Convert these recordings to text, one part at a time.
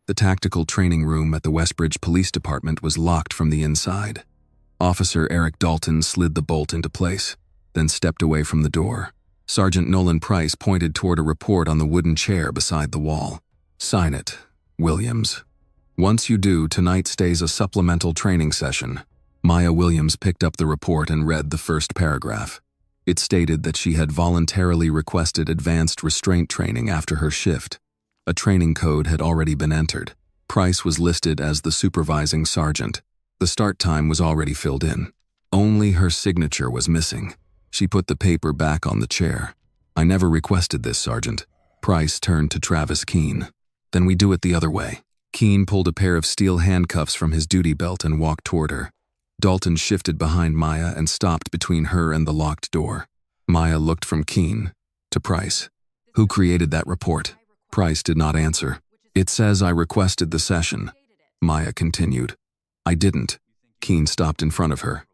The tactical training room at the Westbridge Police Department was locked from the inside. Officer Eric Dalton slid the bolt into place, then stepped away from the door. Sergeant Nolan Price pointed toward a report on the wooden chair beside the wall. "Sign it, Williams. Once you do, tonight stays a supplemental training session." Maya Williams picked up the report and read the first paragraph. It stated that she had voluntarily requested advanced restraint training after her shift. A training code had already been entered. Price was listed as the supervising sergeant. The start time was already filled in. Only her signature was missing. She put the paper back on the chair. "I never requested this, Sergeant." Price turned to Travis Keene. "Then we do it the other way." Keene pulled a pair of steel handcuffs from his duty belt and walked toward her. Dalton shifted behind Maya and stopped between her and the locked door. Maya looked from Keene to Price. "Who created that report?" Price did not answer. "It says I requested the session," Maya continued. "I didn't." Keene stopped in front of her.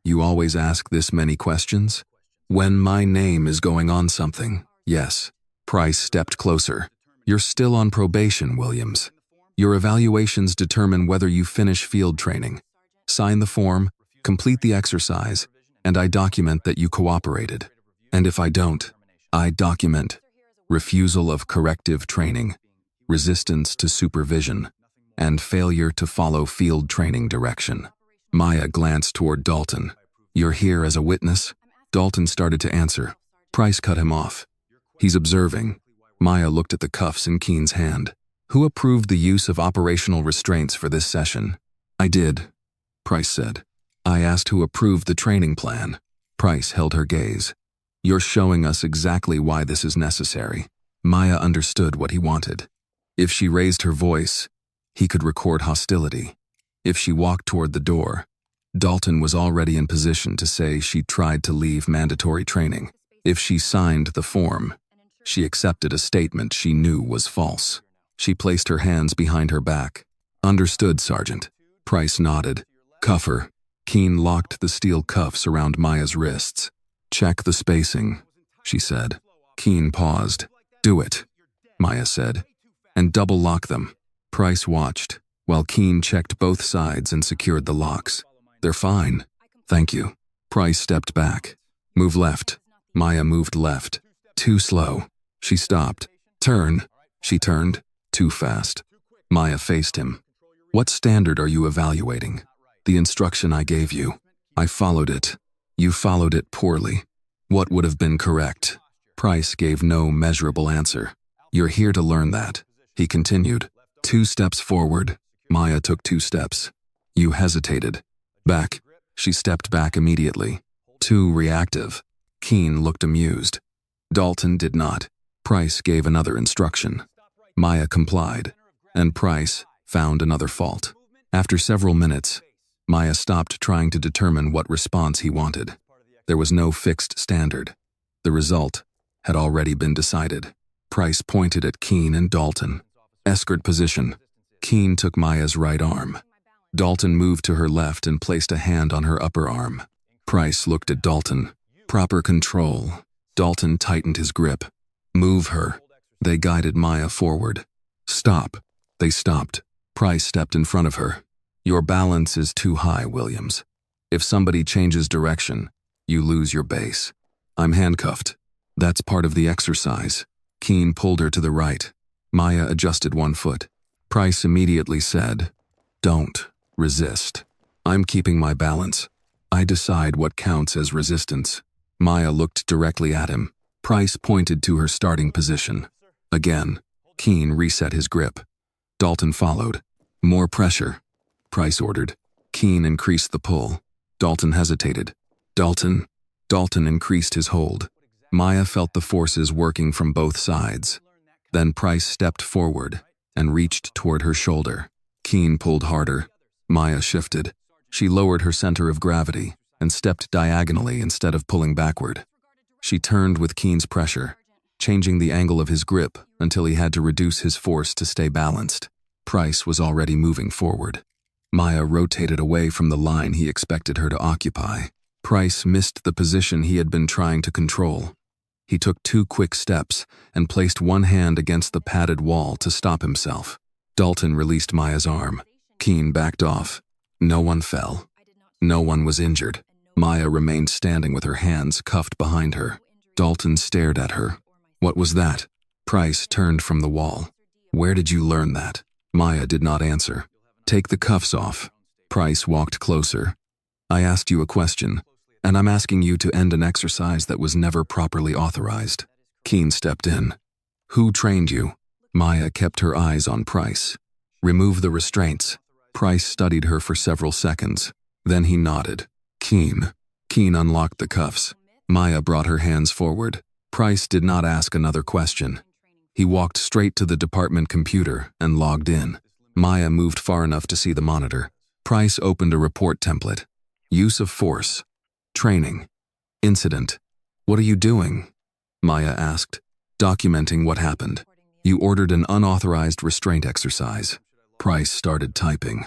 "You always ask this many questions?" "When my name is going on something, yes." Price stepped closer. "You're still on probation, Williams. Your evaluations determine whether you finish field training. Sign the form, complete the exercise, and I document that you cooperated. And if I don't, I document refusal of corrective training, resistance to supervision, and failure to follow field training direction." Maya glanced toward Dalton. "You're here as a witness?" Dalton started to answer. Price cut him off. "He's observing." Maya looked at the cuffs in Keene's hand. "Who approved the use of operational restraints for this session?" "I did," Price said. "I asked who approved the training plan." Price held her gaze. "You're showing us exactly why this is necessary." Maya understood what he wanted. If she raised her voice, he could record hostility. If she walked toward the door, Dalton was already in position to say she tried to leave mandatory training. If she signed the form, she accepted a statement she knew was false. She placed her hands behind her back. "Understood, Sergeant." Price nodded. "Cuff her." Keene locked the steel cuffs around Maya's wrists. "Check the spacing," she said. Keene paused. "Do it," Maya said. "And double lock them." Price watched, while Keene checked both sides and secured the locks. "They're fine. Thank you." Price stepped back. "Move left." Maya moved left. "Too slow." She stopped. "Turn." She turned. "Too fast." Maya faced him. "What standard are you evaluating?" "The instruction I gave you. I followed it. You followed it poorly. What would have been correct?" Price gave no measurable answer. "You're here to learn that," he continued. 2 steps forward. Maya took 2 steps. "You hesitated." "Back." She stepped back immediately. "Too reactive." Keene looked amused. Dalton did not. Price gave another instruction. Maya complied, and Price found another fault. After several minutes, Maya stopped trying to determine what response he wanted. There was no fixed standard. The result had already been decided. Price pointed at Keene and Dalton. "Escort position." Keene took Maya's right arm. Dalton moved to her left and placed a hand on her upper arm. Price looked at Dalton. "Proper control." Dalton tightened his grip. "Move her." They guided Maya forward. "Stop." They stopped. Price stepped in front of her. "Your balance is too high, Williams. If somebody changes direction, you lose your base. I'm handcuffed. That's part of the exercise." Keene pulled her to the right. Maya adjusted one foot. Price immediately said, "Don't resist. I'm keeping my balance. I decide what counts as resistance." Maya looked directly at him. Price pointed to her starting position. Again, Keene reset his grip. Dalton followed. "More pressure," Price ordered. Keene increased the pull. Dalton hesitated. Dalton increased his hold. Maya felt the forces working from both sides. Then Price stepped forward and reached toward her shoulder. Keene pulled harder. Maya shifted. She lowered her center of gravity and stepped diagonally instead of pulling backward. She turned with Keene's pressure, changing the angle of his grip until he had to reduce his force to stay balanced. Price was already moving forward. Maya rotated away from the line he expected her to occupy. Price missed the position he had been trying to control. He took 2 quick steps and placed one hand against the padded wall to stop himself. Dalton released Maya's arm. Keene backed off. No one fell. No one was injured. Maya remained standing with her hands cuffed behind her. Dalton stared at her. What was that? Price turned from the wall. Where did you learn that? Maya did not answer. Take the cuffs off. Price walked closer. I asked you a question, and I'm asking you to end an exercise that was never properly authorized. Keene stepped in. Who trained you? Maya kept her eyes on Price. Remove the restraints. Price studied her for several seconds. Then he nodded. Keene. Keene unlocked the cuffs. Maya brought her hands forward. Price did not ask another question. He walked straight to the department computer and logged in. Maya moved far enough to see the monitor. Price opened a report template. Use of force. Training. Incident. What are you doing? Maya asked. Documenting what happened. You ordered an unauthorized restraint exercise. Price started typing.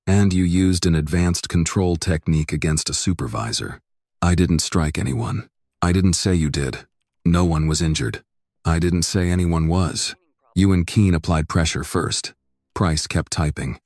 And you used an advanced control technique against a supervisor. I didn't strike anyone. I didn't say you did. No one was injured. I didn't say anyone was. You and Keene applied pressure first. Price kept typing.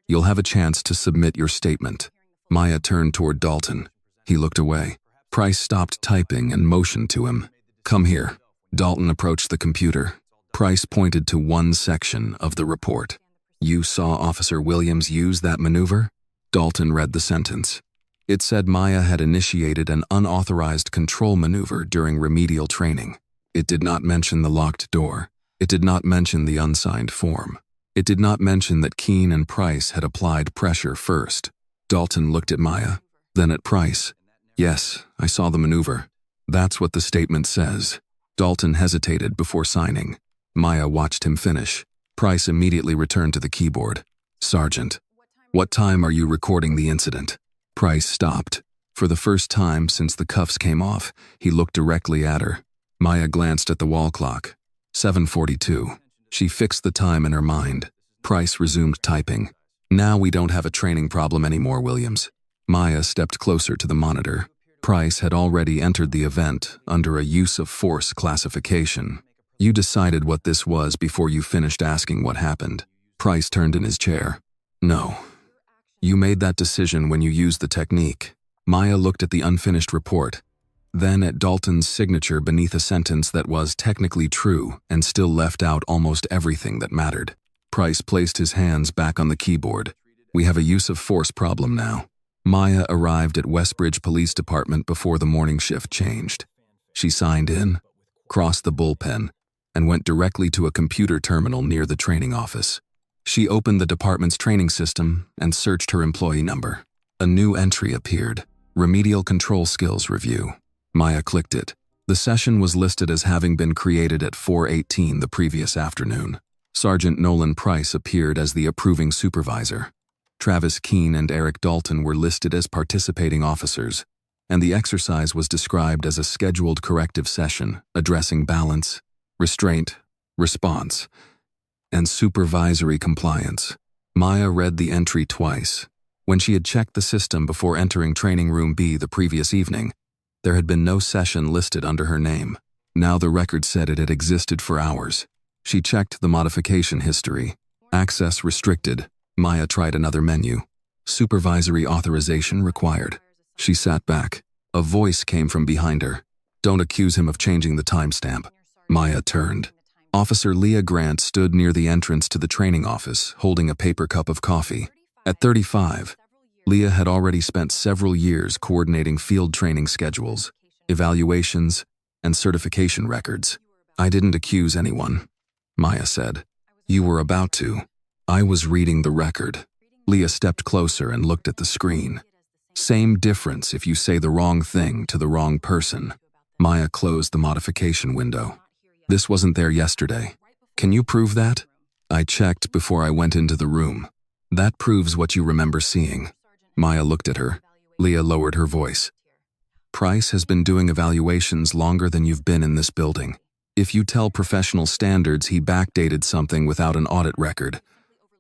You'll have a chance to submit your statement. Maya turned toward Dalton. He looked away. Price stopped typing and motioned to him. Come here. Dalton approached the computer. Price pointed to one section of the report. You saw Officer Williams use that maneuver? Dalton read the sentence. It said Maya had initiated an unauthorized control maneuver during remedial training. It did not mention the locked door. It did not mention the unsigned form. It did not mention that Keene and Price had applied pressure first. Dalton looked at Maya, then at Price. Yes, I saw the maneuver. That's what the statement says. Dalton hesitated before signing. Maya watched him finish. Price immediately returned to the keyboard. Sergeant, what time are you recording the incident? Price stopped. For the first time since the cuffs came off, he looked directly at her. Maya glanced at the wall clock. 7:42. She fixed the time in her mind. Price resumed typing. Now we don't have a training problem anymore, Williams. Maya stepped closer to the monitor. Price had already entered the event under a use of force classification. You decided what this was before you finished asking what happened. Price turned in his chair. No. You made that decision when you used the technique. Maya looked at the unfinished report, then at Dalton's signature beneath a sentence that was technically true and still left out almost everything that mattered. Price placed his hands back on the keyboard. We have a use of force problem now. Maya arrived at Westbridge Police Department before the morning shift changed. She signed in, crossed the bullpen, and went directly to a computer terminal near the training office. She opened the department's training system and searched her employee number. A new entry appeared, Remedial Control Skills Review. Maya clicked it. The session was listed as having been created at 4:18 the previous afternoon. Sergeant Nolan Price appeared as the approving supervisor. Travis Keene and Eric Dalton were listed as participating officers, and the exercise was described as a scheduled corrective session addressing balance, restraint, response, and supervisory compliance. Maya read the entry twice. When she had checked the system before entering Training Room B the previous evening, there had been no session listed under her name. Now the record said it had existed for hours. She checked the modification history. Access restricted. Maya tried another menu. Supervisory authorization required. She sat back. A voice came from behind her. Don't accuse him of changing the timestamp. Maya turned. Officer Leah Grant stood near the entrance to the training office, holding a paper cup of coffee. At 35, Leah had already spent several years coordinating field training schedules, evaluations, and certification records. I didn't accuse anyone, Maya said. You were about to. I was reading the record. Leah stepped closer and looked at the screen. Same difference if you say the wrong thing to the wrong person. Maya closed the modification window. This wasn't there yesterday. Can you prove that? I checked before I went into the room. That proves what you remember seeing. Maya looked at her. Leah lowered her voice. Price has been doing evaluations longer than you've been in this building. If you tell professional standards he backdated something without an audit record,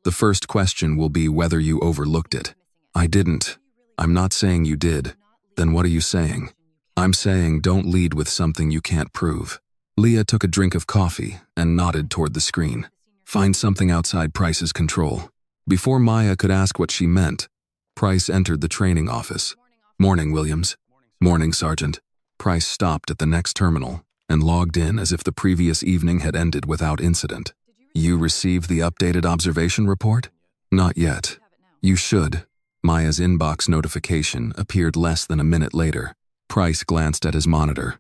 the first question will be whether you overlooked it. I didn't. I'm not saying you did. Then what are you saying? I'm saying don't lead with something you can't prove. Leah took a drink of coffee and nodded toward the screen. Find something outside Price's control. Before Maya could ask what she meant, Price entered the training office. Morning, Williams. Morning, Sergeant. Price stopped at the next terminal and logged in as if the previous evening had ended without incident. You received the updated observation report? Not yet. You should. Maya's inbox notification appeared less than a minute later. Price glanced at his monitor.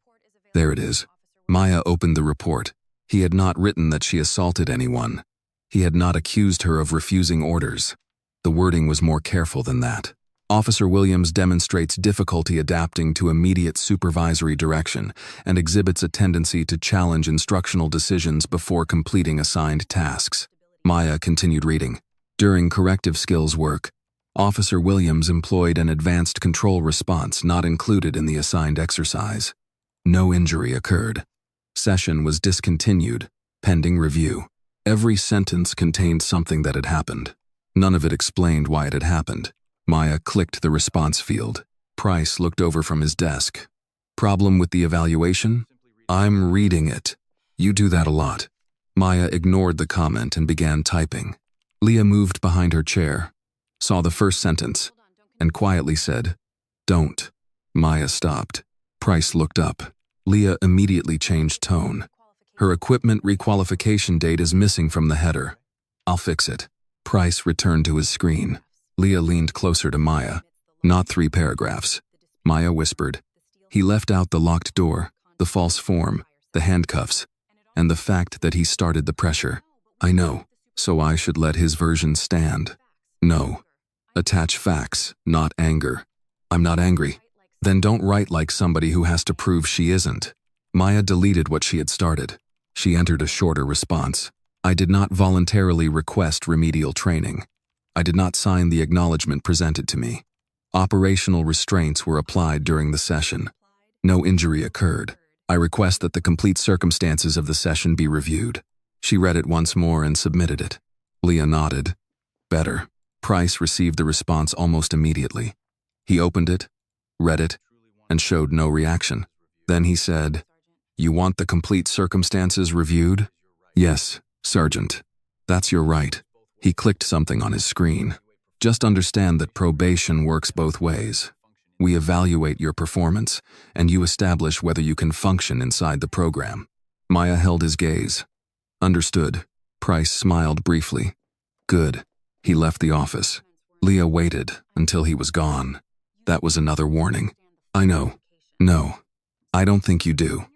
There it is. Maya opened the report. He had not written that she assaulted anyone. He had not accused her of refusing orders. The wording was more careful than that. Officer Williams demonstrates difficulty adapting to immediate supervisory direction and exhibits a tendency to challenge instructional decisions before completing assigned tasks. Maya continued reading. During corrective skills work, Officer Williams employed an advanced control response not included in the assigned exercise. No injury occurred. Session was discontinued, pending review. Every sentence contained something that had happened. None of it explained why it had happened. Maya clicked the response field. Price looked over from his desk. Problem with the evaluation? I'm reading it. You do that a lot. Maya ignored the comment and began typing. Leah moved behind her chair, saw the first sentence, and quietly said, "Don't." Maya stopped. Price looked up. Leah immediately changed tone. Her equipment requalification date is missing from the header. I'll fix it. Price returned to his screen. Leah leaned closer to Maya. Not 3 paragraphs. Maya whispered. He left out the locked door, the false form, the handcuffs, and the fact that he started the pressure. I know, so I should let his version stand. No. Attach facts, not anger. I'm not angry. Then don't write like somebody who has to prove she isn't. Maya deleted what she had started. She entered a shorter response. I did not voluntarily request remedial training. I did not sign the acknowledgement presented to me. Operational restraints were applied during the session. No injury occurred. I request that the complete circumstances of the session be reviewed. She read it once more and submitted it. Leah nodded. Better. Price received the response almost immediately. He opened it, read it, and showed no reaction. Then he said, "You want the complete circumstances reviewed?" "Yes, Sergeant. That's your right." He clicked something on his screen. Just understand that probation works both ways. We evaluate your performance, and you establish whether you can function inside the program. Maya held his gaze. Understood. Price smiled briefly. Good. He left the office. Leah waited until he was gone. That was another warning. I know. No. I don't think you do.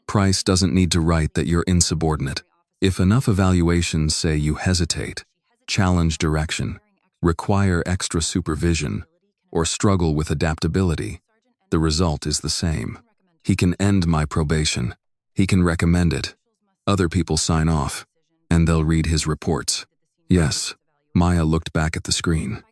Price doesn't need to write that you're insubordinate. If enough evaluations say you hesitate, challenge direction, require extra supervision, or struggle with adaptability, the result is the same. He can end my probation. He can recommend it. Other people sign off, and they'll read his reports. Yes. Maya looked back at the screen.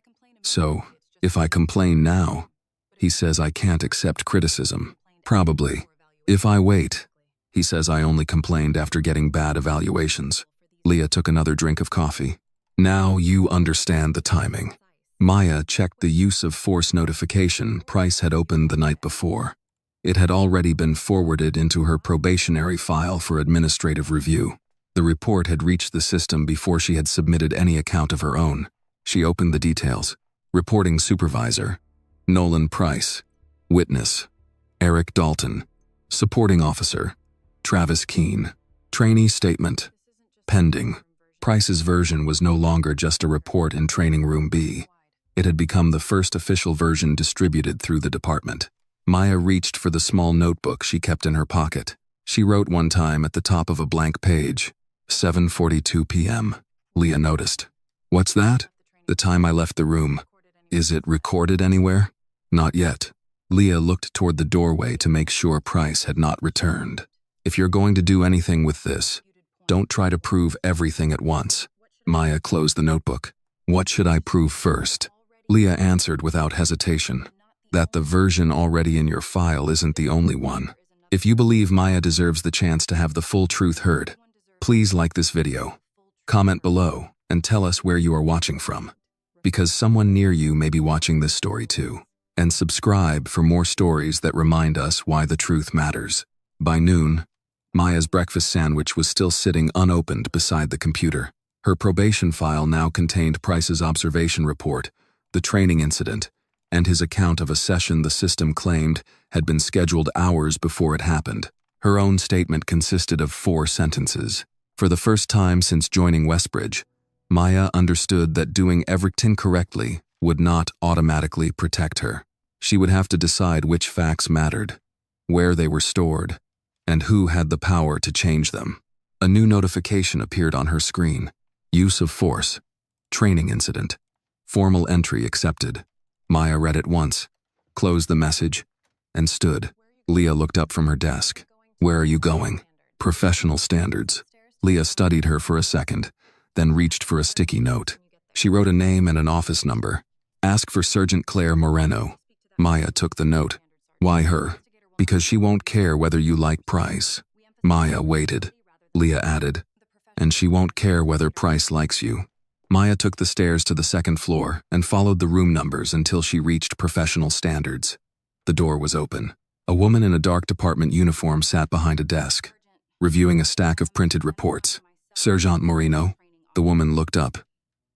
So, if I complain now, he says I can't accept criticism. Probably. If I wait, he says I only complained after getting bad evaluations. Leah took another drink of coffee. Now you understand the timing. Maya checked the use of force notification Price had opened the night before. It had already been forwarded into her probationary file for administrative review. The report had reached the system before she had submitted any account of her own. She opened the details. Reporting supervisor, Nolan Price. Witness, Eric Dalton. Supporting officer, Travis Keene. Trainee statement, pending. Price's version was no longer just a report in Training Room B. It had become the first official version distributed through the department. Maya reached for the small notebook she kept in her pocket. She wrote one time at the top of a blank page, 7:42 p.m. Leah noticed. What's that? The time I left the room. Is it recorded anywhere? Not yet. Leah looked toward the doorway to make sure Price had not returned. If you're going to do anything with this, don't try to prove everything at once. Maya closed the notebook. What should I prove first? Leah answered without hesitation. That the version already in your file isn't the only one. If you believe Maya deserves the chance to have the full truth heard, please like this video, comment below, and tell us where you are watching from, because someone near you may be watching this story too. And subscribe for more stories that remind us why the truth matters. By noon, Maya's breakfast sandwich was still sitting unopened beside the computer. Her probation file now contained Price's observation report, the training incident, and his account of a session the system claimed had been scheduled hours before it happened. Her own statement consisted of 4 sentences. For the first time since joining Westbridge, Maya understood that doing everything correctly would not automatically protect her. She would have to decide which facts mattered, where they were stored, and who had the power to change them. A new notification appeared on her screen. Use of force. Training incident. Formal entry accepted. Maya read it once, closed the message, and stood. Leah looked up from her desk. Where are you going? Professional standards. Leah studied her for a second, then reached for a sticky note. She wrote a name and an office number. Ask for Sergeant Claire Moreno. Maya took the note. Why her? Because she won't care whether you like Price. Maya waited. Leah added, and she won't care whether Price likes you. Maya took the stairs to the 2nd floor and followed the room numbers until she reached professional standards. The door was open. A woman in a dark department uniform sat behind a desk, reviewing a stack of printed reports. Sergeant Moreno? The woman looked up.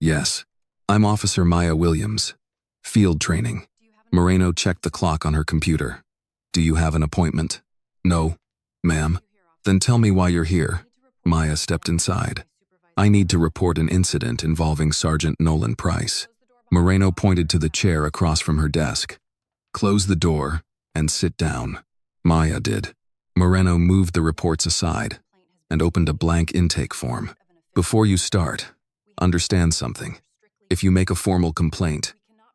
Yes. I'm Officer Maya Williams. Field training. Moreno checked the clock on her computer. Do you have an appointment? No, ma'am. Then tell me why you're here. Maya stepped inside. I need to report an incident involving Sergeant Nolan Price. Moreno pointed to the chair across from her desk. Close the door and sit down. Maya did. Moreno moved the reports aside and opened a blank intake form. Before you start, understand something. If you make a formal complaint,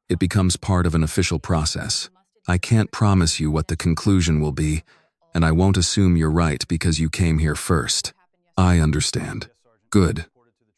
it becomes part of an official process. I can't promise you what the conclusion will be, and I won't assume you're right because you came here first. I understand. Good.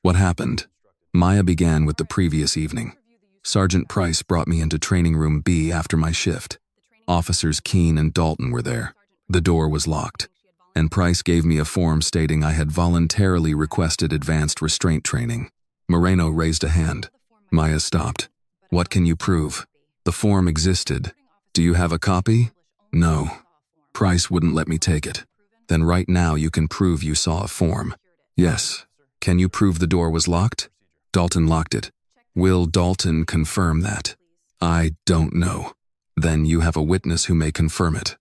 What happened? Maya began with the previous evening. Sergeant Price brought me into training room B after my shift. Officers Keene and Dalton were there. The door was locked, and Price gave me a form stating I had voluntarily requested advanced restraint training. Moreno raised a hand. Maya stopped. What can you prove? The form existed. Do you have a copy? No. Price wouldn't let me take it. Then right now you can prove you saw a form. Yes. Can you prove the door was locked? Dalton locked it. Will Dalton confirm that? I don't know. Then you have a witness who may confirm it.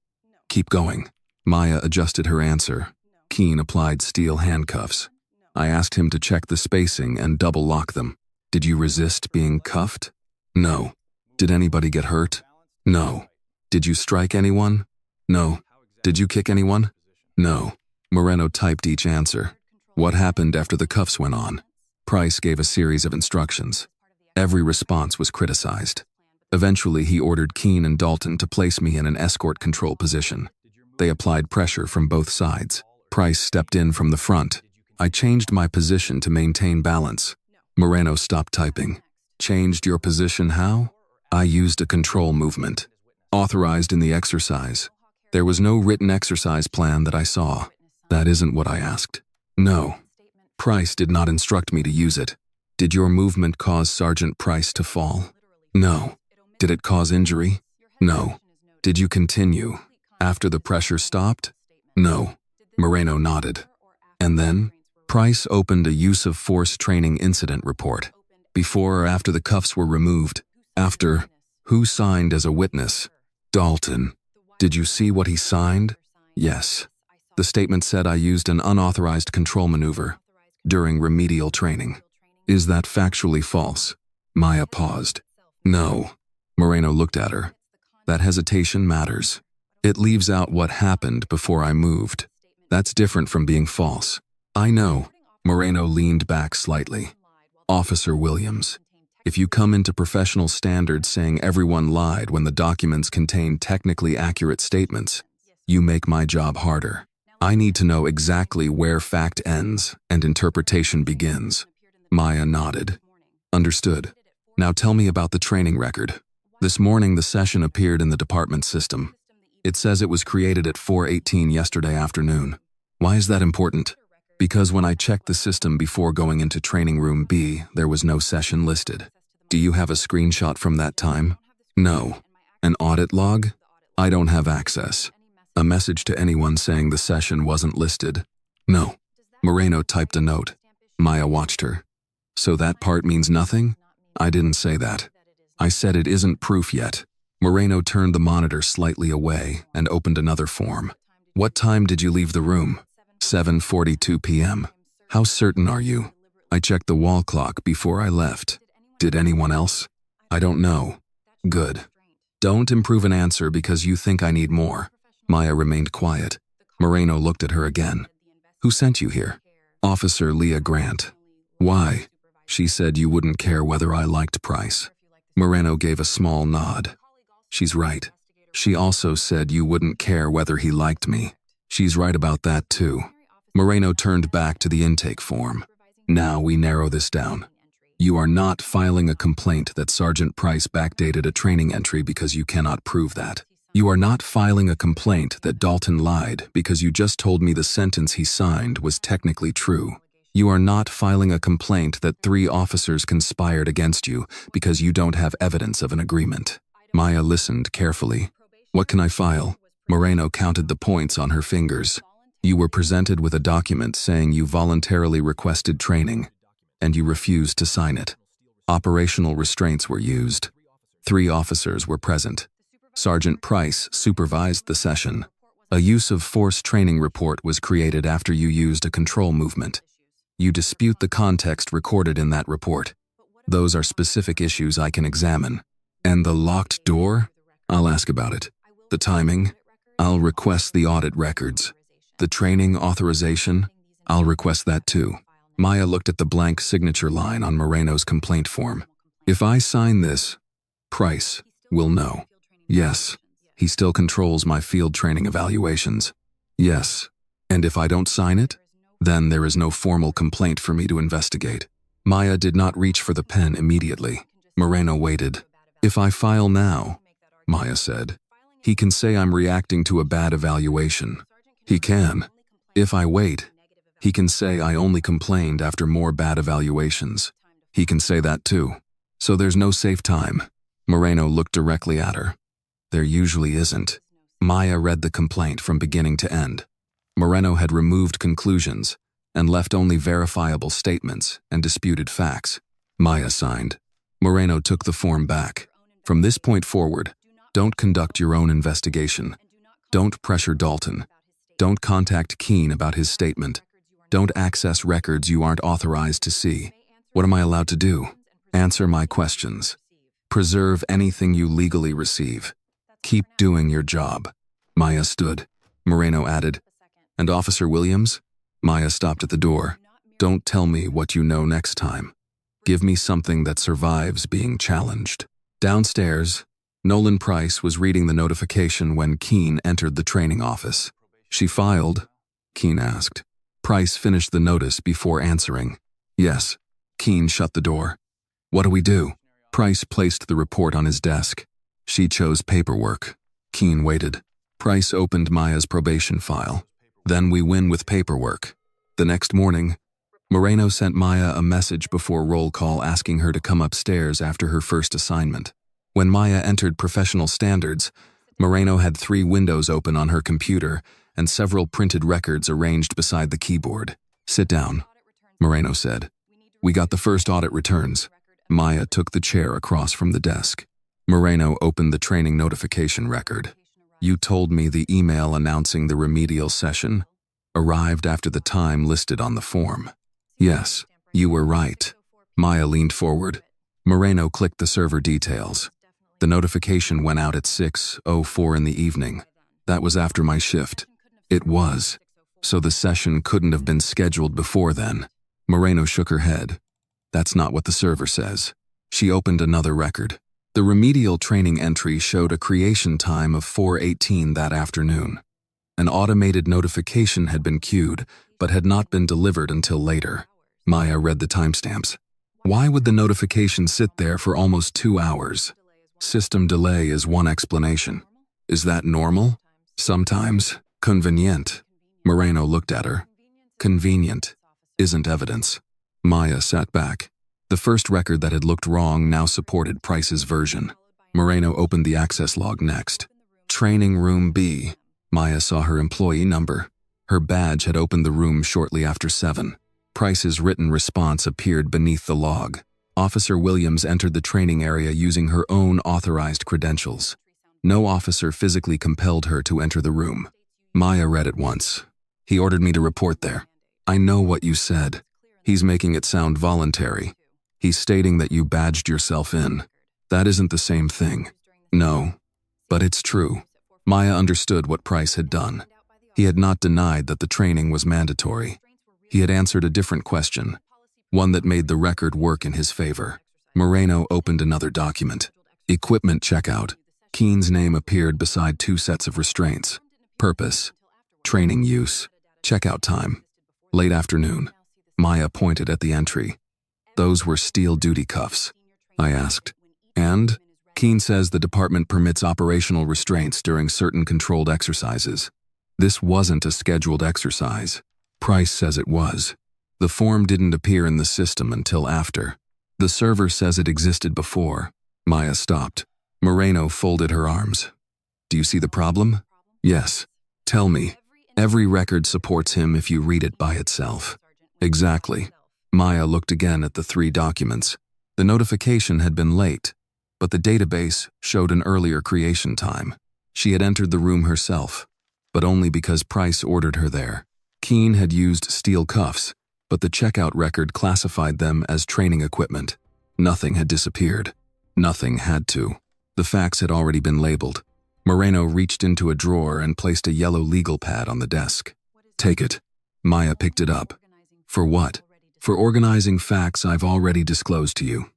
Keep going. Maya adjusted her answer. Keene applied steel handcuffs. I asked him to check the spacing and double lock them. Did you resist being cuffed? No. Did anybody get hurt? No. Did you strike anyone? No. Did you kick anyone? No. Moreno typed each answer. What happened after the cuffs went on? Price gave a series of instructions. Every response was criticized. Eventually, he ordered Keene and Dalton to place me in an escort control position. They applied pressure from both sides. Price stepped in from the front. I changed my position to maintain balance. Moreno stopped typing. Changed your position how? I used a control movement, authorized in the exercise. There was no written exercise plan that I saw. That isn't what I asked. No. Price did not instruct me to use it. Did your movement cause Sergeant Price to fall? No. Did it cause injury? No. Did you continue after the pressure stopped? No. Moreno nodded. And then? Price opened a use of force training incident report. Before or after the cuffs were removed? After. Who signed as a witness? Dalton. Did you see what he signed? Yes. The statement said I used an unauthorized control maneuver during remedial training. Is that factually false? Maya paused. No. Moreno looked at her. That hesitation matters. It leaves out what happened before I moved. That's different from being false. I know. Moreno leaned back slightly. Officer Williams, if you come into professional standards saying everyone lied when the documents contain technically accurate statements, you make my job harder. I need to know exactly where fact ends and interpretation begins. Maya nodded. Understood. Now tell me about the training record. This morning the session appeared in the department system. It says it was created at 4:18 yesterday afternoon. Why is that important? Because when I checked the system before going into training room B, there was no session listed. Do you have a screenshot from that time? No. An audit log? I don't have access. A message to anyone saying the session wasn't listed? No. Moreno typed a note. Maya watched her. So that part means nothing? I didn't say that. I said it isn't proof yet. Moreno turned the monitor slightly away and opened another form. What time did you leave the room? 7:42 p.m. How certain are you? I checked the wall clock before I left. Did anyone else? I don't know. Good. Don't improve an answer because you think I need more. Maya remained quiet. Moreno looked at her again. Who sent you here? Officer Leah Grant. Why? She said you wouldn't care whether I liked Price. Moreno gave a small nod. She's right. She also said you wouldn't care whether he liked me. She's right about that too. Moreno turned back to the intake form. Now we narrow this down. You are not filing a complaint that Sergeant Price backdated a training entry because you cannot prove that. You are not filing a complaint that Dalton lied because you just told me the sentence he signed was technically true. You are not filing a complaint that 3 officers conspired against you because you don't have evidence of an agreement. Maya listened carefully. What can I file? Moreno counted the points on her fingers. You were presented with a document saying you voluntarily requested training, and you refused to sign it. Operational restraints were used. 3 officers were present. Sergeant Price supervised the session. A use of force training report was created after you used a control movement. You dispute the context recorded in that report. Those are specific issues I can examine. And the locked door? I'll ask about it. The timing? I'll request the audit records. The training authorization? I'll request that too. Maya looked at the blank signature line on Moreno's complaint form. If I sign this, Price will know. Yes. He still controls my field training evaluations. Yes. And if I don't sign it, then there is no formal complaint for me to investigate. Maya did not reach for the pen immediately. Moreno waited. If I file now, Maya said, he can say I'm reacting to a bad evaluation. He can. If I wait, he can say I only complained after more bad evaluations. He can say that too. So there's no safe time. Moreno looked directly at her. There usually isn't. Maya read the complaint from beginning to end. Moreno had removed conclusions and left only verifiable statements and disputed facts. Maya signed. Moreno took the form back. From this point forward, don't conduct your own investigation. Don't pressure Dalton. Don't contact Keene about his statement. Don't access records you aren't authorized to see. What am I allowed to do? Answer my questions. Preserve anything you legally receive. Keep doing your job. Maya stood. Moreno added, and Officer Williams? Maya stopped at the door. Don't tell me what you know next time. Give me something that survives being challenged. Downstairs, Nolan Price was reading the notification when Keene entered the training office. She filed? Keene asked. Price finished the notice before answering. Yes. Keene shut the door. What do we do? Price placed the report on his desk. She chose paperwork. Keene waited. Price opened Maya's probation file. Then we win with paperwork. The next morning, Moreno sent Maya a message before roll call asking her to come upstairs after her first assignment. When Maya entered professional standards, Moreno had 3 windows open on her computer and several printed records arranged beside the keyboard. Sit down, Moreno said. We got the first audit returns. Maya took the chair across from the desk. Moreno opened the training notification record. You told me the email announcing the remedial session arrived after the time listed on the form. Yes, you were right. Maya leaned forward. Moreno clicked the server details. The notification went out at 6:04 in the evening. That was after my shift. It was. So the session couldn't have been scheduled before then. Moreno shook her head. That's not what the server says. She opened another record. The remedial training entry showed a creation time of 4:18 that afternoon. An automated notification had been queued, but had not been delivered until later. Maya read the timestamps. Why would the notification sit there for almost 2 hours? System delay is one explanation. Is that normal? Sometimes. Convenient. Moreno looked at her. Convenient isn't evidence. Maya sat back. The first record that had looked wrong now supported Price's version. Moreno opened the access log next. Training Room B. Maya saw her employee number. Her badge had opened the room shortly after 7. Price's written response appeared beneath the log. Officer Williams entered the training area using her own authorized credentials. No officer physically compelled her to enter the room. Maya read it once. He ordered me to report there. I know what you said. He's making it sound voluntary. He's stating that you badged yourself in. That isn't the same thing. No, but it's true. Maya understood what Price had done. He had not denied that the training was mandatory. He had answered a different question, one that made the record work in his favor. Moreno opened another document. Equipment checkout. Keene's name appeared beside 2 sets of restraints. Purpose. Training use. Checkout time. Late afternoon. Maya pointed at the entry. Those were steel duty cuffs. I asked. And? Keene says the department permits operational restraints during certain controlled exercises. This wasn't a scheduled exercise. Price says it was. The form didn't appear in the system until after. The server says it existed before. Maya stopped. Moreno folded her arms. Do you see the problem? Yes. Tell me. Every record supports him if you read it by itself. Exactly. Maya looked again at the 3 documents. The notification had been late, but the database showed an earlier creation time. She had entered the room herself, but only because Price ordered her there. Keene had used steel cuffs, but the checkout record classified them as training equipment. Nothing had disappeared. Nothing had to. The facts had already been labeled. Moreno reached into a drawer and placed a yellow legal pad on the desk. Take it. Maya picked it up. For what? For organizing facts I've already disclosed to you.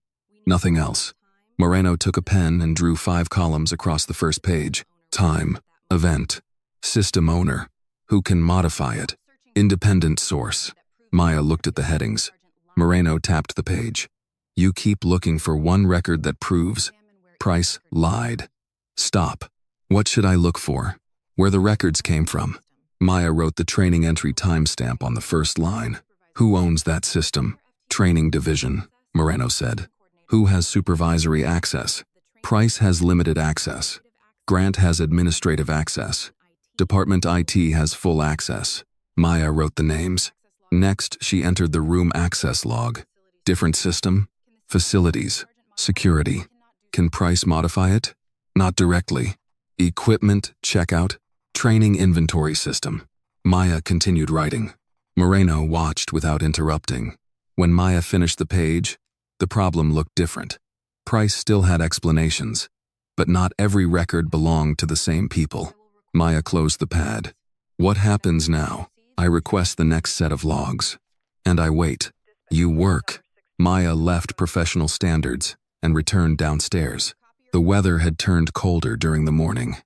Nothing else. Moreno took a pen and drew 5 columns across the first page. Time. Event. System owner. Who can modify it? Independent source. Maya looked at the headings. Moreno tapped the page. You keep looking for one record that proves Price lied. Stop. What should I look for? Where the records came from. Maya wrote the training entry timestamp on the first line. Who owns that system? Training division, Moreno said. Who has supervisory access? Price has limited access. Grant has administrative access. Department IT has full access. Maya wrote the names. Next, she entered the room access log. Different system? Facilities. Security. Can Price modify it? Not directly. Equipment, checkout, training inventory system. Maya continued writing. Moreno watched without interrupting. When Maya finished the page, the problem looked different. Price still had explanations, but not every record belonged to the same people. Maya closed the pad. What happens now? I request the next set of logs. And I wait. You work. Maya left professional standards and returned downstairs. The weather had turned colder during the morning.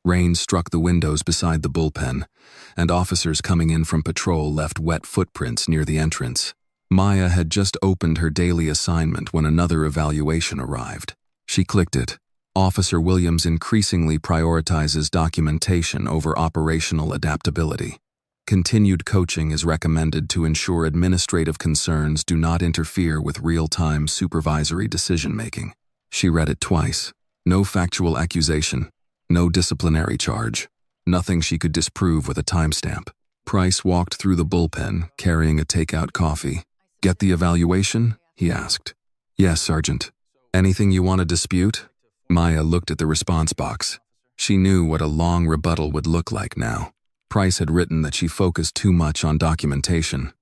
Rain struck the windows beside the bullpen, and officers coming in from patrol left wet footprints near the entrance. Maya had just opened her daily assignment when another evaluation arrived. She clicked it. Officer Williams increasingly prioritizes documentation over operational adaptability. Continued coaching is recommended to ensure administrative concerns do not interfere with real-time supervisory decision-making. She read it twice. No factual accusation. No disciplinary charge. Nothing she could disprove with a timestamp. Price walked through the bullpen, carrying a takeout coffee. Get the evaluation? He asked. Yes, Sergeant. Anything you want to dispute? Maya looked at the response box. She knew what a long rebuttal would look like now. Price had written that she focused too much on documentation.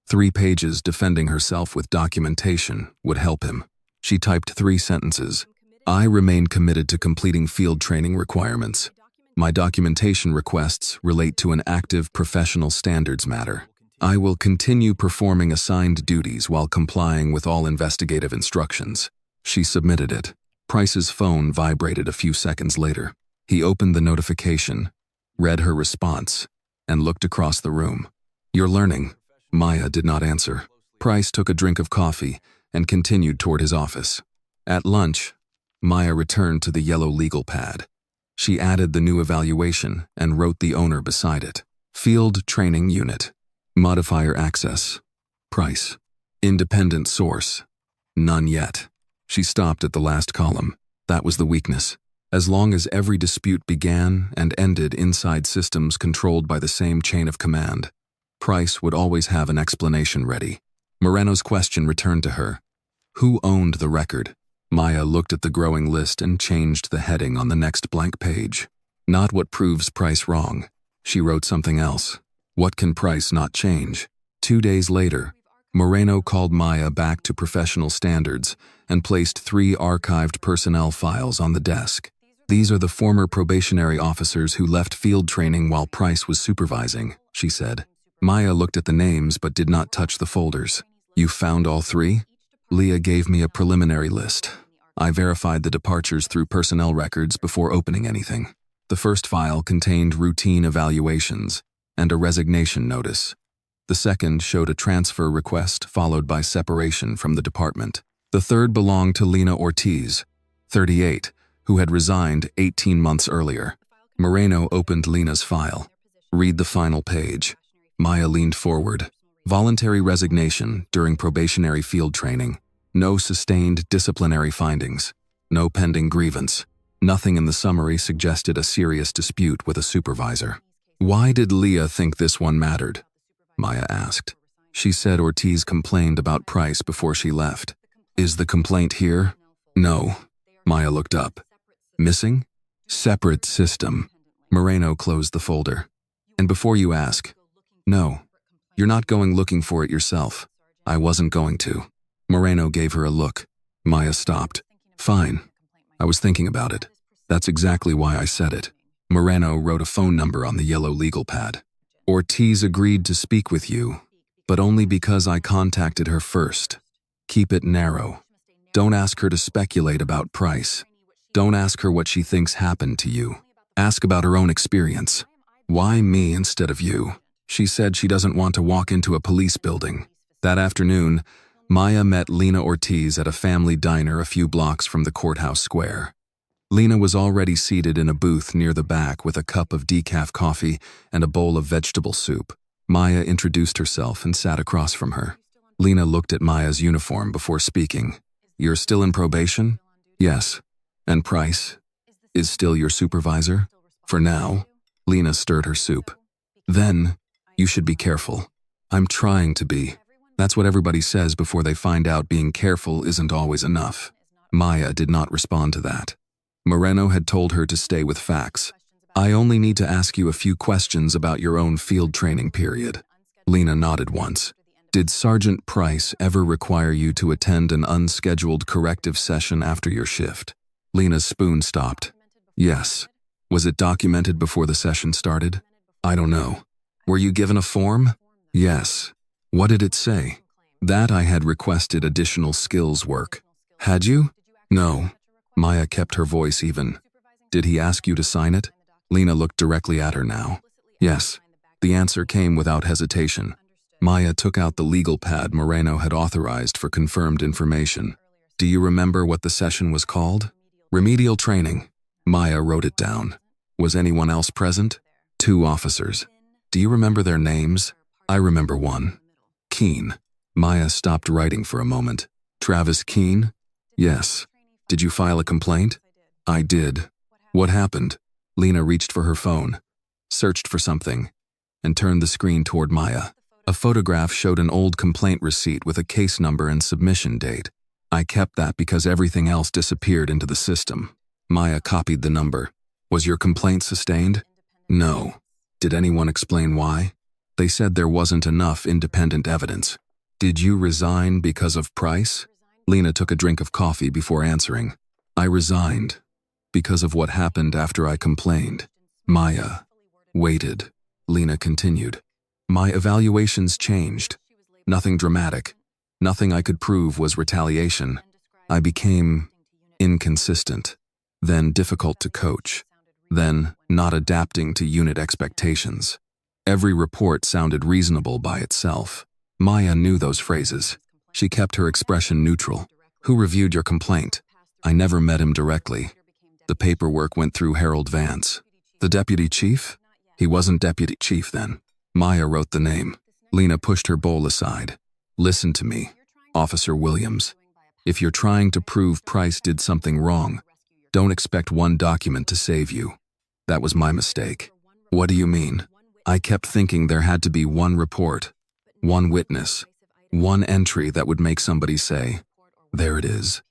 3 pages defending herself with documentation would help him. She typed 3 sentences. I remain committed to completing field training requirements. My documentation requests relate to an active professional standards matter. I will continue performing assigned duties while complying with all investigative instructions. She submitted it. Price's phone vibrated a few seconds later. He opened the notification, read her response, and looked across the room. You're learning. Maya did not answer. Price took a drink of coffee and continued toward his office. At lunch, Maya returned to the yellow legal pad. She added the new evaluation and wrote the owner beside it. Field Training Unit. Modifier access. Price. Independent source. None yet. She stopped at the last column. That was the weakness. As long as every dispute began and ended inside systems controlled by the same chain of command, Price would always have an explanation ready. Moreno's question returned to her. Who owned the record? Maya looked at the growing list and changed the heading on the next blank page. Not what proves Price wrong. She wrote something else. What can Price not change? 2 days later, Moreno called Maya back to professional standards and placed 3 archived personnel files on the desk. These are the former probationary officers who left field training while Price was supervising, she said. Maya looked at the names but did not touch the folders. You found all 3? Leah gave me a preliminary list. I verified the departures through personnel records before opening anything. The first file contained routine evaluations and a resignation notice. The second showed a transfer request followed by separation from the department. The third belonged to Lena Ortiz, 38, who had resigned 18 months earlier. Moreno opened Lena's file. Read the final page. Maya leaned forward. Voluntary resignation during probationary field training. No sustained disciplinary findings. No pending grievance. Nothing in the summary suggested a serious dispute with a supervisor. Why did Leah think this one mattered? Maya asked. She said Ortiz complained about Price before she left. Is the complaint here? No. Maya looked up. Missing? Separate system. Moreno closed the folder. And before you ask, no. You're not going looking for it yourself. I wasn't going to. Moreno gave her a look. Maya stopped. Fine. I was thinking about it. That's exactly why I said it. Moreno wrote a phone number on the yellow legal pad. Ortiz agreed to speak with you, but only because I contacted her first. Keep it narrow. Don't ask her to speculate about Price. Don't ask her what she thinks happened to you. Ask about her own experience. Why me instead of you? She said she doesn't want to walk into a police building. That afternoon, Maya met Lena Ortiz at a family diner a few blocks from the courthouse square. Lena was already seated in a booth near the back with a cup of decaf coffee and a bowl of vegetable soup. Maya introduced herself and sat across from her. Lena looked at Maya's uniform before speaking. You're still in probation? Yes. And Price is still your supervisor? For now. Lena stirred her soup. Then, you should be careful. I'm trying to be. That's what everybody says before they find out being careful isn't always enough. Maya did not respond to that. Moreno had told her to stay with facts. I only need to ask you a few questions about your own field training period. Lena nodded once. Did Sergeant Price ever require you to attend an unscheduled corrective session after your shift? Lena's spoon stopped. Yes. Was it documented before the session started? I don't know. Were you given a form? Yes. What did it say? That I had requested additional skills work. Had you? No. Maya kept her voice even. Did he ask you to sign it? Lena looked directly at her now. Yes. The answer came without hesitation. Maya took out the legal pad Moreno had authorized for confirmed information. Do you remember what the session was called? Remedial training. Maya wrote it down. Was anyone else present? 2 officers. Do you remember their names? I remember one. Keene. Maya stopped writing for a moment. Travis Keene? Yes. Did you file a complaint? I did. What happened? Lena reached for her phone, searched for something, and turned the screen toward Maya. A photograph showed an old complaint receipt with a case number and submission date. I kept that because everything else disappeared into the system. Maya copied the number. Was your complaint sustained? No. Did anyone explain why? They said there wasn't enough independent evidence. Did you resign because of Price? Lena took a drink of coffee before answering. I resigned because of what happened after I complained. Maya waited. Lena continued. My evaluations changed. Nothing dramatic. Nothing I could prove was retaliation. I became inconsistent, then difficult to coach, then not adapting to unit expectations. Every report sounded reasonable by itself. Maya knew those phrases. She kept her expression neutral. Who reviewed your complaint? I never met him directly. The paperwork went through Harold Vance. The deputy chief? He wasn't deputy chief then. Maya wrote the name. Lena pushed her bowl aside. Listen to me, Officer Williams. If you're trying to prove Price did something wrong, don't expect one document to save you. That was my mistake. What do you mean? I kept thinking there had to be one report, one witness, one entry that would make somebody say, "There it is."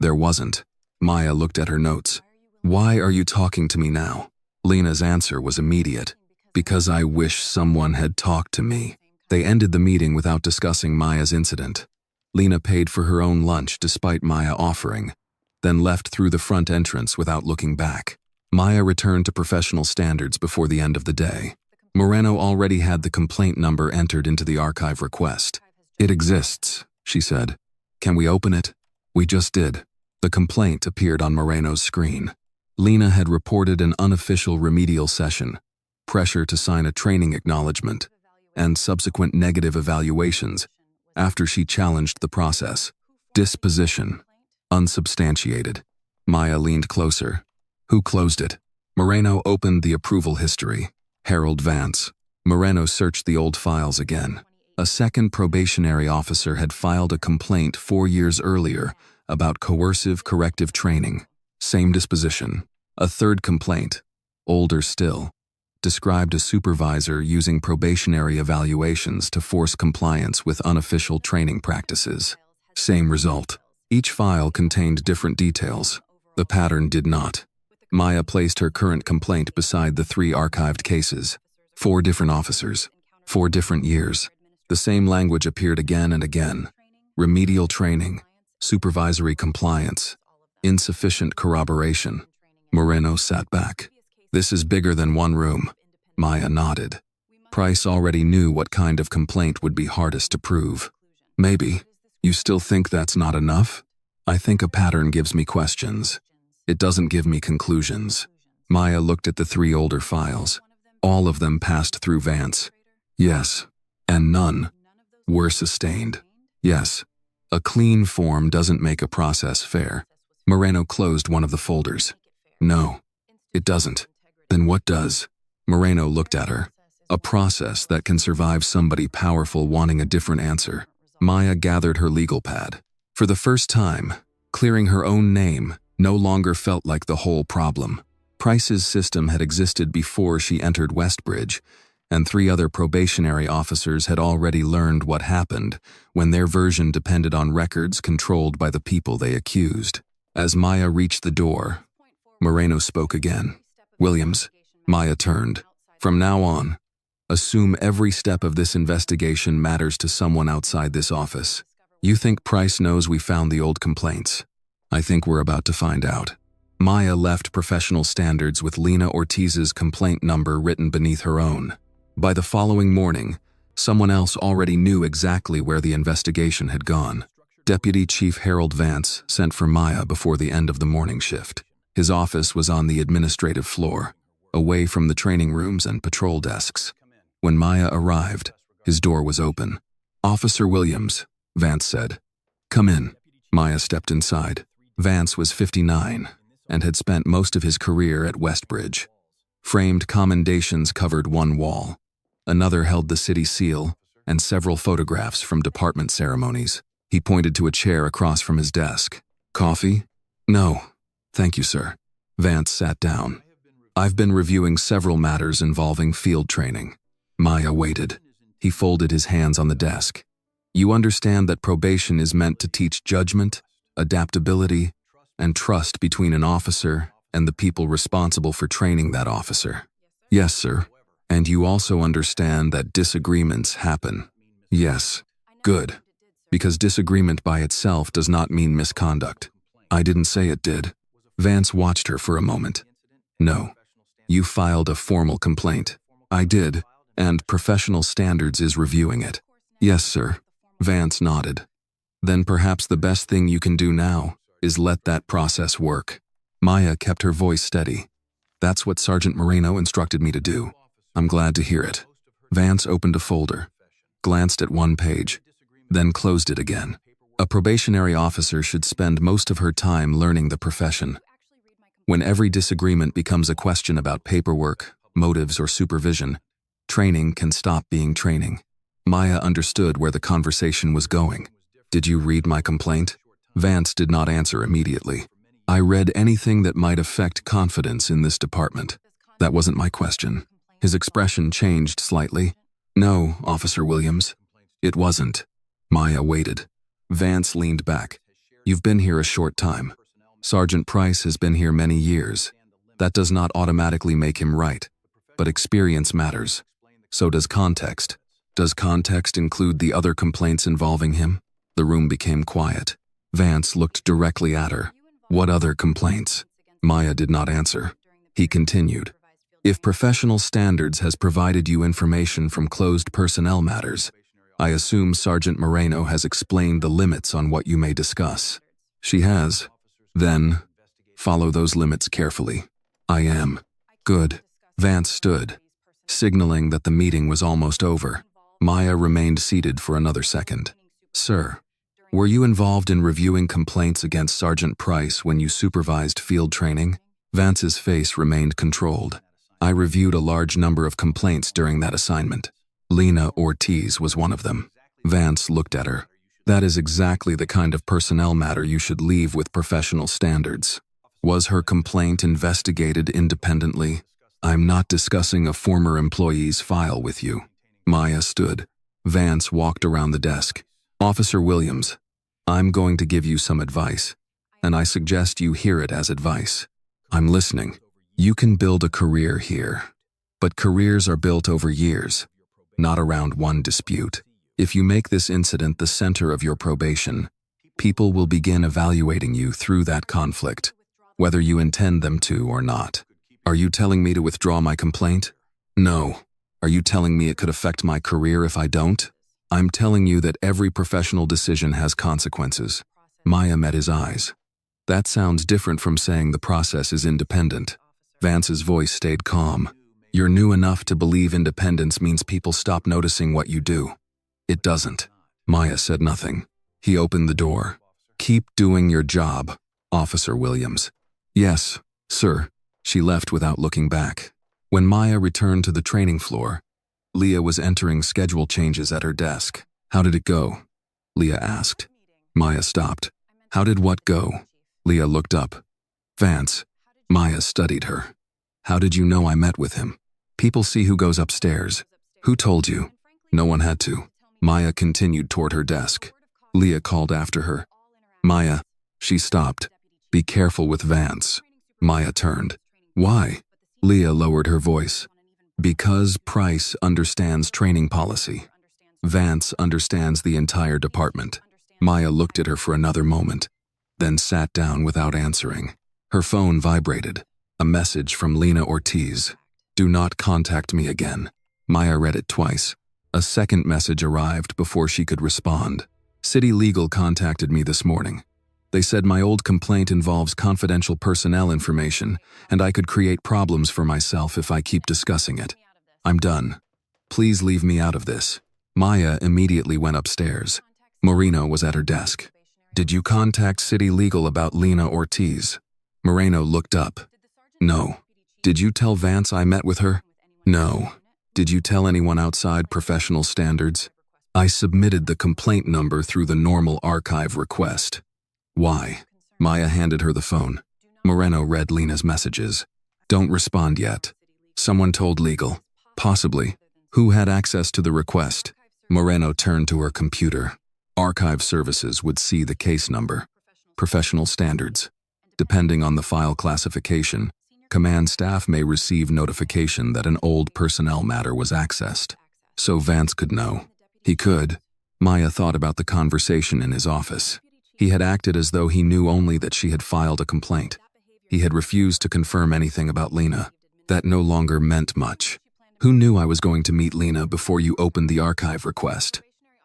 There wasn't. Maya looked at her notes. "Why are you talking to me now?" Lena's answer was immediate. "Because I wish someone had talked to me." They ended the meeting without discussing Maya's incident. Lena paid for her own lunch despite Maya offering, then left through the front entrance without looking back. Maya returned to professional standards before the end of the day. Moreno already had the complaint number entered into the archive request. "It exists," she said. "Can we open it?" "We just did." The complaint appeared on Moreno's screen. Lena had reported an unofficial remedial session, pressure to sign a training acknowledgement, and subsequent negative evaluations after she challenged the process. Disposition. Unsubstantiated. Maya leaned closer. "Who closed it?" Moreno opened the approval history. Harold Vance. Moreno searched the old files again. A second probationary officer had filed a complaint 4 years earlier about coercive corrective training. Same disposition. A third complaint, older still, described a supervisor using probationary evaluations to force compliance with unofficial training practices. Same result. Each file contained different details. The pattern did not. Maya placed her current complaint beside the 3 archived cases. 4 different officers. 4 different years. The same language appeared again and again. Remedial training. Supervisory compliance. Insufficient corroboration. Moreno sat back. "This is bigger than one room." Maya nodded. Price already knew what kind of complaint would be hardest to prove. "Maybe. You still think that's not enough?" "I think a pattern gives me questions. It doesn't give me conclusions." Maya looked at the 3 older files. All of them passed through Vance. "Yes. And none were sustained." "Yes. A clean form doesn't make a process fair." Moreno closed one of the folders. "No, it doesn't." "Then what does?" Moreno looked at her. "A process that can survive somebody powerful wanting a different answer." Maya gathered her legal pad. For the first time, clearing her own name no longer felt like the whole problem. Price's system had existed before she entered Westbridge, and 3 other probationary officers had already learned what happened when their version depended on records controlled by the people they accused. As Maya reached the door, Moreno spoke again. "Williams." Maya turned. "From now on, assume every step of this investigation matters to someone outside this office. You think Price knows we found the old complaints? I think we're about to find out." Maya left professional standards with Lena Ortiz's complaint number written beneath her own. By the following morning, someone else already knew exactly where the investigation had gone. Deputy Chief Harold Vance sent for Maya before the end of the morning shift. His office was on the administrative floor, away from the training rooms and patrol desks. When Maya arrived, his door was open. "Officer Williams," Vance said. "Come in." Maya stepped inside. Vance was 59 and had spent most of his career at Westbridge. Framed commendations covered one wall. Another held the city seal and several photographs from department ceremonies. He pointed to a chair across from his desk. "Coffee?" "No, thank you, sir." Vance sat down. "I've been reviewing several matters involving field training." Maya waited. He folded his hands on the desk. "You understand that probation is meant to teach judgment, adaptability, and trust between an officer and the people responsible for training that officer." "Yes, sir." "And you also understand that disagreements happen." "Yes." "Good. Because disagreement by itself does not mean misconduct." "I didn't say it did." Vance watched her for a moment. "No. You filed a formal complaint." "I did, and Professional Standards is reviewing it." "Yes, sir." Vance nodded. "Then perhaps the best thing you can do now is let that process work." Maya kept her voice steady. "That's what Sergeant Moreno instructed me to do." "I'm glad to hear it." Vance opened a folder, glanced at one page, then closed it again. A probationary officer should spend most of her time learning the profession. When every disagreement becomes a question about paperwork, motives, or supervision, training can stop being training. Maya understood where the conversation was going. "Did you read my complaint?" Vance did not answer immediately. "I read anything that might affect confidence in this department." "That wasn't my question." His expression changed slightly. No, Officer Williams. It wasn't. Maya waited. Vance leaned back. You've been here a short time. Sergeant Price has been here many years. That does not automatically make him right. But experience matters. So does context. Does context include the other complaints involving him? The room became quiet. Vance looked directly at her. What other complaints? Maya did not answer. He continued. If professional standards has provided you information from closed personnel matters, I assume Sergeant Moreno has explained the limits on what you may discuss. She has. Then, follow those limits carefully. I am. Good. Vance stood, signaling that the meeting was almost over. Maya remained seated for another second. Sir, were you involved in reviewing complaints against Sergeant Price when you supervised field training? Vance's face remained controlled. I reviewed a large number of complaints during that assignment. Lena Ortiz was one of them. Vance looked at her. That is exactly the kind of personnel matter you should leave with professional standards. Was her complaint investigated independently? I'm not discussing a former employee's file with you. Maya stood. Vance walked around the desk. Officer Williams, I'm going to give you some advice, and I suggest you hear it as advice. I'm listening. You can build a career here, but careers are built over years, not around one dispute. If you make this incident the center of your probation, people will begin evaluating you through that conflict, whether you intend them to or not. Are you telling me to withdraw my complaint? No. Are you telling me it could affect my career if I don't? I'm telling you that every professional decision has consequences. Maya met his eyes. That sounds different from saying the process is independent. Vance's voice stayed calm. You're new enough to believe independence means people stop noticing what you do. It doesn't. Maya said nothing. He opened the door. Keep doing your job, Officer Williams. Yes, sir. She left without looking back. When Maya returned to the training floor, Leah was entering schedule changes at her desk. How did it go? Leah asked. Maya stopped. How did what go? Leah looked up. Vance. Maya studied her. How did you know I met with him? People see who goes upstairs. Who told you? No one had to. Maya continued toward her desk. Leah called after her. Maya. She stopped. Be careful with Vance. Maya turned. Why? Leah lowered her voice. Because Price understands training policy. Vance understands the entire department. Maya looked at her for another moment, then sat down without answering. Her phone vibrated. A message from Lena Ortiz. Do not contact me again. Maya read it twice. A second message arrived before she could respond. City Legal contacted me this morning. They said my old complaint involves confidential personnel information, and I could create problems for myself if I keep discussing it. I'm done. Please leave me out of this. Maya immediately went upstairs. Moreno was at her desk. Did you contact City Legal about Lena Ortiz? Moreno looked up. No. Did you tell Vance I met with her? No. Did you tell anyone outside professional standards? I submitted the complaint number through the normal archive request. Why? Maya handed her the phone. Moreno read Lena's messages. Don't respond yet. Someone told legal. Possibly. Who had access to the request? Moreno turned to her computer. Archive services would see the case number. Professional standards. Depending on the file classification, command staff may receive notification that an old personnel matter was accessed. So Vance could know. He could. Maya thought about the conversation in his office. He had acted as though he knew only that she had filed a complaint. He had refused to confirm anything about Lena. That no longer meant much. Who knew I was going to meet Lena before you opened the archive request?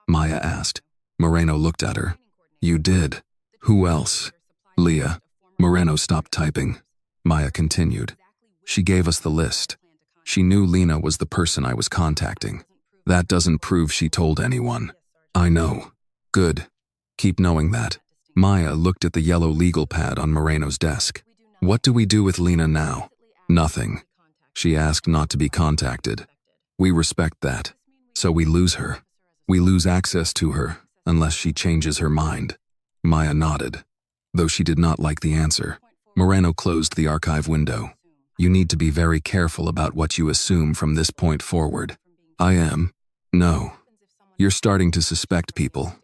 Maya asked. Moreno looked at her. You did. Who else? Leah. Moreno stopped typing. Maya continued. She gave us the list. She knew Lena was the person I was contacting. That doesn't prove she told anyone. I know. Good. Keep knowing that. Maya looked at the yellow legal pad on Moreno's desk. What do we do with Lena now? Nothing. She asked not to be contacted. We respect that. So we lose her. We lose access to her, unless she changes her mind. Maya nodded. Though she did not like the answer, Moreno closed the archive window. You need to be very careful about what you assume from this point forward. I am. No. You're starting to suspect people.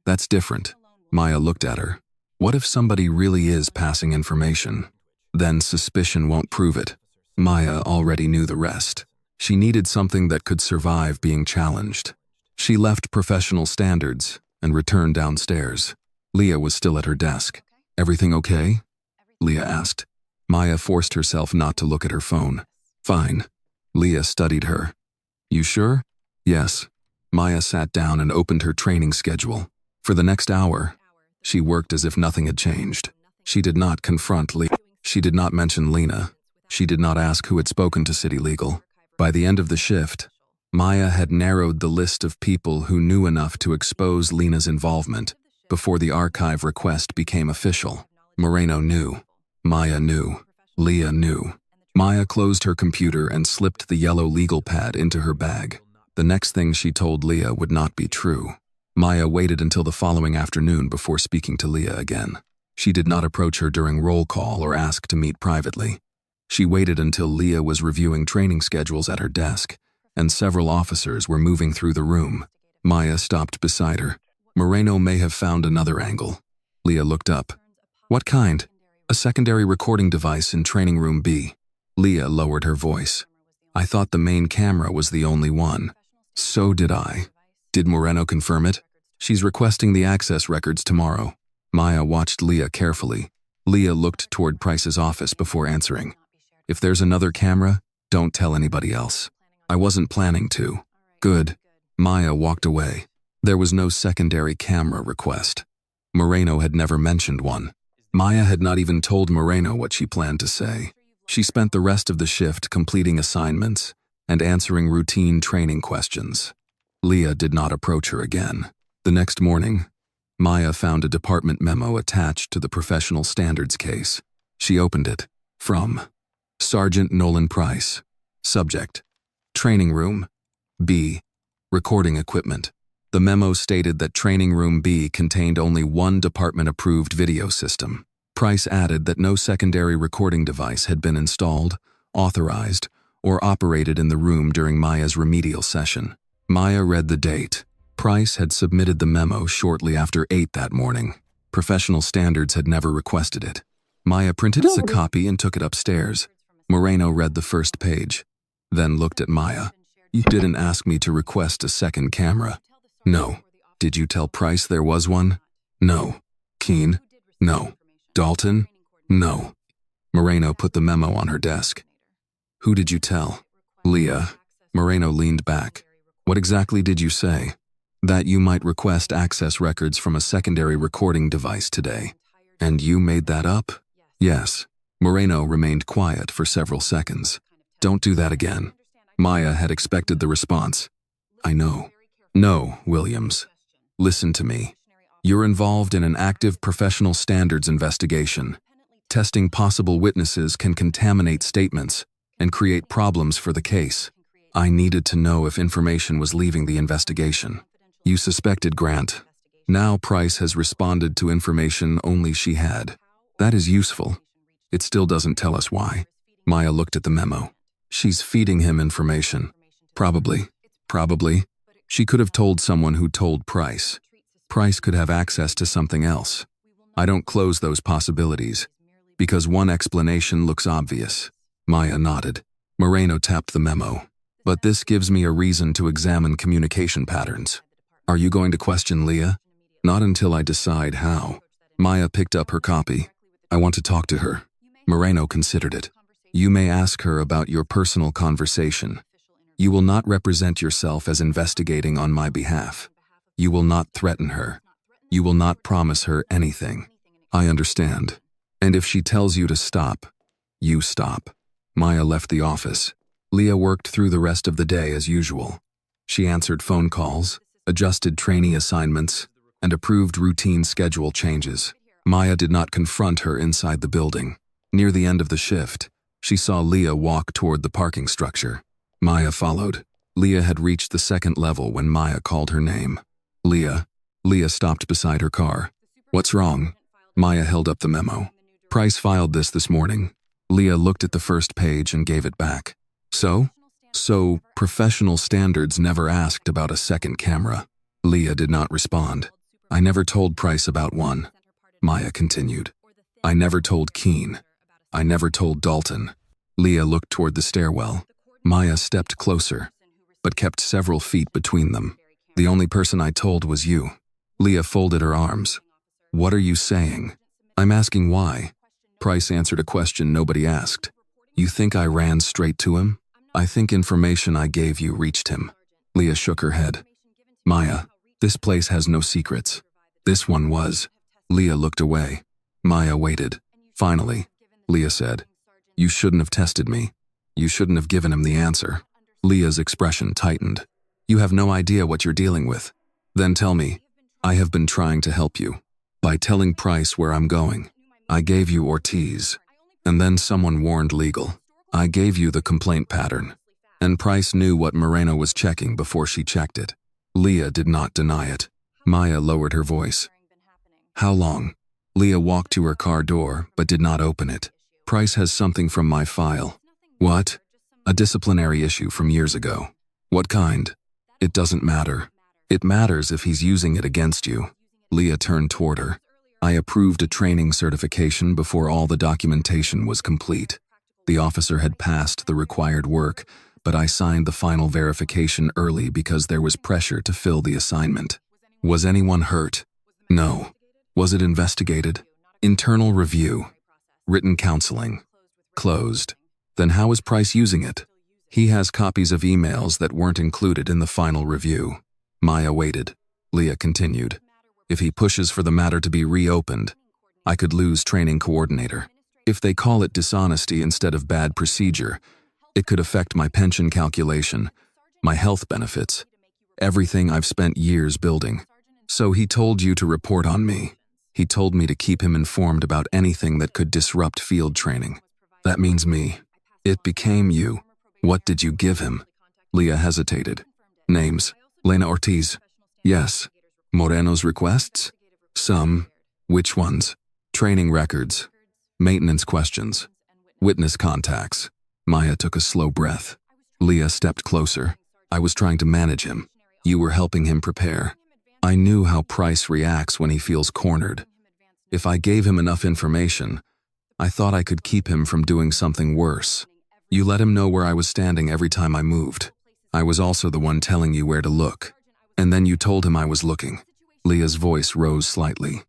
That's different. Maya looked at her. What if somebody really is passing information? Then suspicion won't prove it. Maya already knew the rest. She needed something that could survive being challenged. She left professional standards and returned downstairs. Leah was still at her desk. Everything okay? Leah asked. Maya forced herself not to look at her phone. Fine. Leah studied her. You sure? Yes. Maya sat down and opened her training schedule. For the next hour, she worked as if nothing had changed. She did not confront Leah. She did not mention Lena. She did not ask who had spoken to City Legal. By the end of the shift, Maya had narrowed the list of people who knew enough to expose Lena's involvement before the archive request became official. Moreno knew. Maya knew. Leah knew. Maya closed her computer and slipped the yellow legal pad into her bag. The next thing she told Leah would not be true. Maya waited until the following afternoon before speaking to Leah again. She did not approach her during roll call or ask to meet privately. She waited until Leah was reviewing training schedules at her desk, and several officers were moving through the room. Maya stopped beside her. Moreno may have found another angle. Leah looked up. What kind? A secondary recording device in training room B. Leah lowered her voice. I thought the main camera was the only one. So did I. Did Moreno confirm it? She's requesting the access records tomorrow. Maya watched Leah carefully. Leah looked toward Price's office before answering. If there's another camera, don't tell anybody else. I wasn't planning to. Good. Maya walked away. There was no secondary camera request. Moreno had never mentioned one. Maya had not even told Moreno what she planned to say. She spent the rest of the shift completing assignments and answering routine training questions. Leah did not approach her again. The next morning, Maya found a department memo attached to the professional standards case. She opened it. From Sergeant Nolan Price. Subject: Training Room B. Recording equipment. The memo stated that Training Room B contained only one department-approved video system. Price added that no secondary recording device had been installed, authorized, or operated in the room during Maya's remedial session. Maya read the date. Price had submitted the memo shortly after 8 that morning. Professional standards had never requested it. Maya printed a copy and took it upstairs. Moreno read the first page, then looked at Maya. You didn't ask me to request a second camera. No. Did you tell Price there was one? No. Keene? No. Dalton? No. Moreno put the memo on her desk. Who did you tell? Leah. Moreno leaned back. What exactly did you say? That you might request access records from a secondary recording device today. And you made that up? Yes. Moreno remained quiet for several seconds. Don't do that again. Maya had expected the response. I know. No, Williams. Listen to me. You're involved in an active professional standards investigation. Testing possible witnesses can contaminate statements and create problems for the case. I needed to know if information was leaving the investigation. You suspected Grant. Now Price has responded to information only she had. That is useful. It still doesn't tell us why. Maya looked at the memo. She's feeding him information. Probably. She could have told someone who told Price. Price could have access to something else. I don't close those possibilities, because one explanation looks obvious. Maya nodded. Moreno tapped the memo. But this gives me a reason to examine communication patterns. Are you going to question Leah? Not until I decide how. Maya picked up her copy. I want to talk to her. Moreno considered it. You may ask her about your personal conversation. You will not represent yourself as investigating on my behalf. You will not threaten her. You will not promise her anything. I understand. And if she tells you to stop, you stop. Maya left the office. Leah worked through the rest of the day as usual. She answered phone calls, adjusted trainee assignments, and approved routine schedule changes. Maya did not confront her inside the building. Near the end of the shift, she saw Leah walk toward the parking structure. Maya followed. Leah had reached the second level when Maya called her name. Leah. Leah stopped beside her car. What's wrong? Maya held up the memo. Price filed this morning. Leah looked at the first page and gave it back. So, professional standards never asked about a second camera. Leah did not respond. I never told Price about one. Maya continued. I never told Keene. I never told Dalton. Leah looked toward the stairwell. Maya stepped closer, but kept several feet between them. The only person I told was you. Leah folded her arms. What are you saying? I'm asking why. Price answered a question nobody asked. You think I ran straight to him? I think information I gave you reached him. Leah shook her head. Maya, this place has no secrets. This one was. Leah looked away. Maya waited. Finally, Leah said, You shouldn't have tested me. You shouldn't have given him the answer. Leah's expression tightened. You have no idea what you're dealing with. Then tell me. I have been trying to help you. By telling Price where I'm going. I gave you Ortiz. And then someone warned legal. I gave you the complaint pattern. And Price knew what Moreno was checking before she checked it. Leah did not deny it. Maya lowered her voice. How long? Leah walked to her car door, but did not open it. Price has something from my file. What? A disciplinary issue from years ago. What kind? It doesn't matter. It matters if he's using it against you. Leah turned toward her. I approved a training certification before all the documentation was complete. The officer had passed the required work, but I signed the final verification early because there was pressure to fill the assignment. Was anyone hurt? No. Was it investigated? Internal review. Written counseling. Closed. Then how is Price using it? He has copies of emails that weren't included in the final review. Maya waited. Leah continued. If he pushes for the matter to be reopened, I could lose training coordinator. If they call it dishonesty instead of bad procedure, it could affect my pension calculation, my health benefits, everything I've spent years building. So he told you to report on me. He told me to keep him informed about anything that could disrupt field training. That means me. It became you. What did you give him? Leah hesitated. Names. Lena Ortiz. Yes. Moreno's requests? Some. Which ones? Training records. Maintenance questions. Witness contacts. Maya took a slow breath. Leah stepped closer. I was trying to manage him. You were helping him prepare. I knew how Price reacts when he feels cornered. If I gave him enough information, I thought I could keep him from doing something worse. You let him know where I was standing every time I moved. I was also the one telling you where to look. And then you told him I was looking. Leah's voice rose slightly.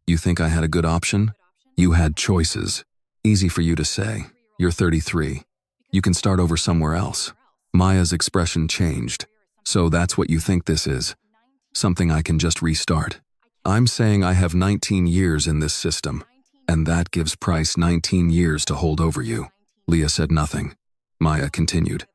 You think I had a good option? You had choices. Easy for you to say. You're 33. You can start over somewhere else. Maya's expression changed. So that's what you think this is? Something I can just restart. I'm saying I have 19 years in this system, and that gives Price 19 years to hold over you. Leah said nothing. Maya continued.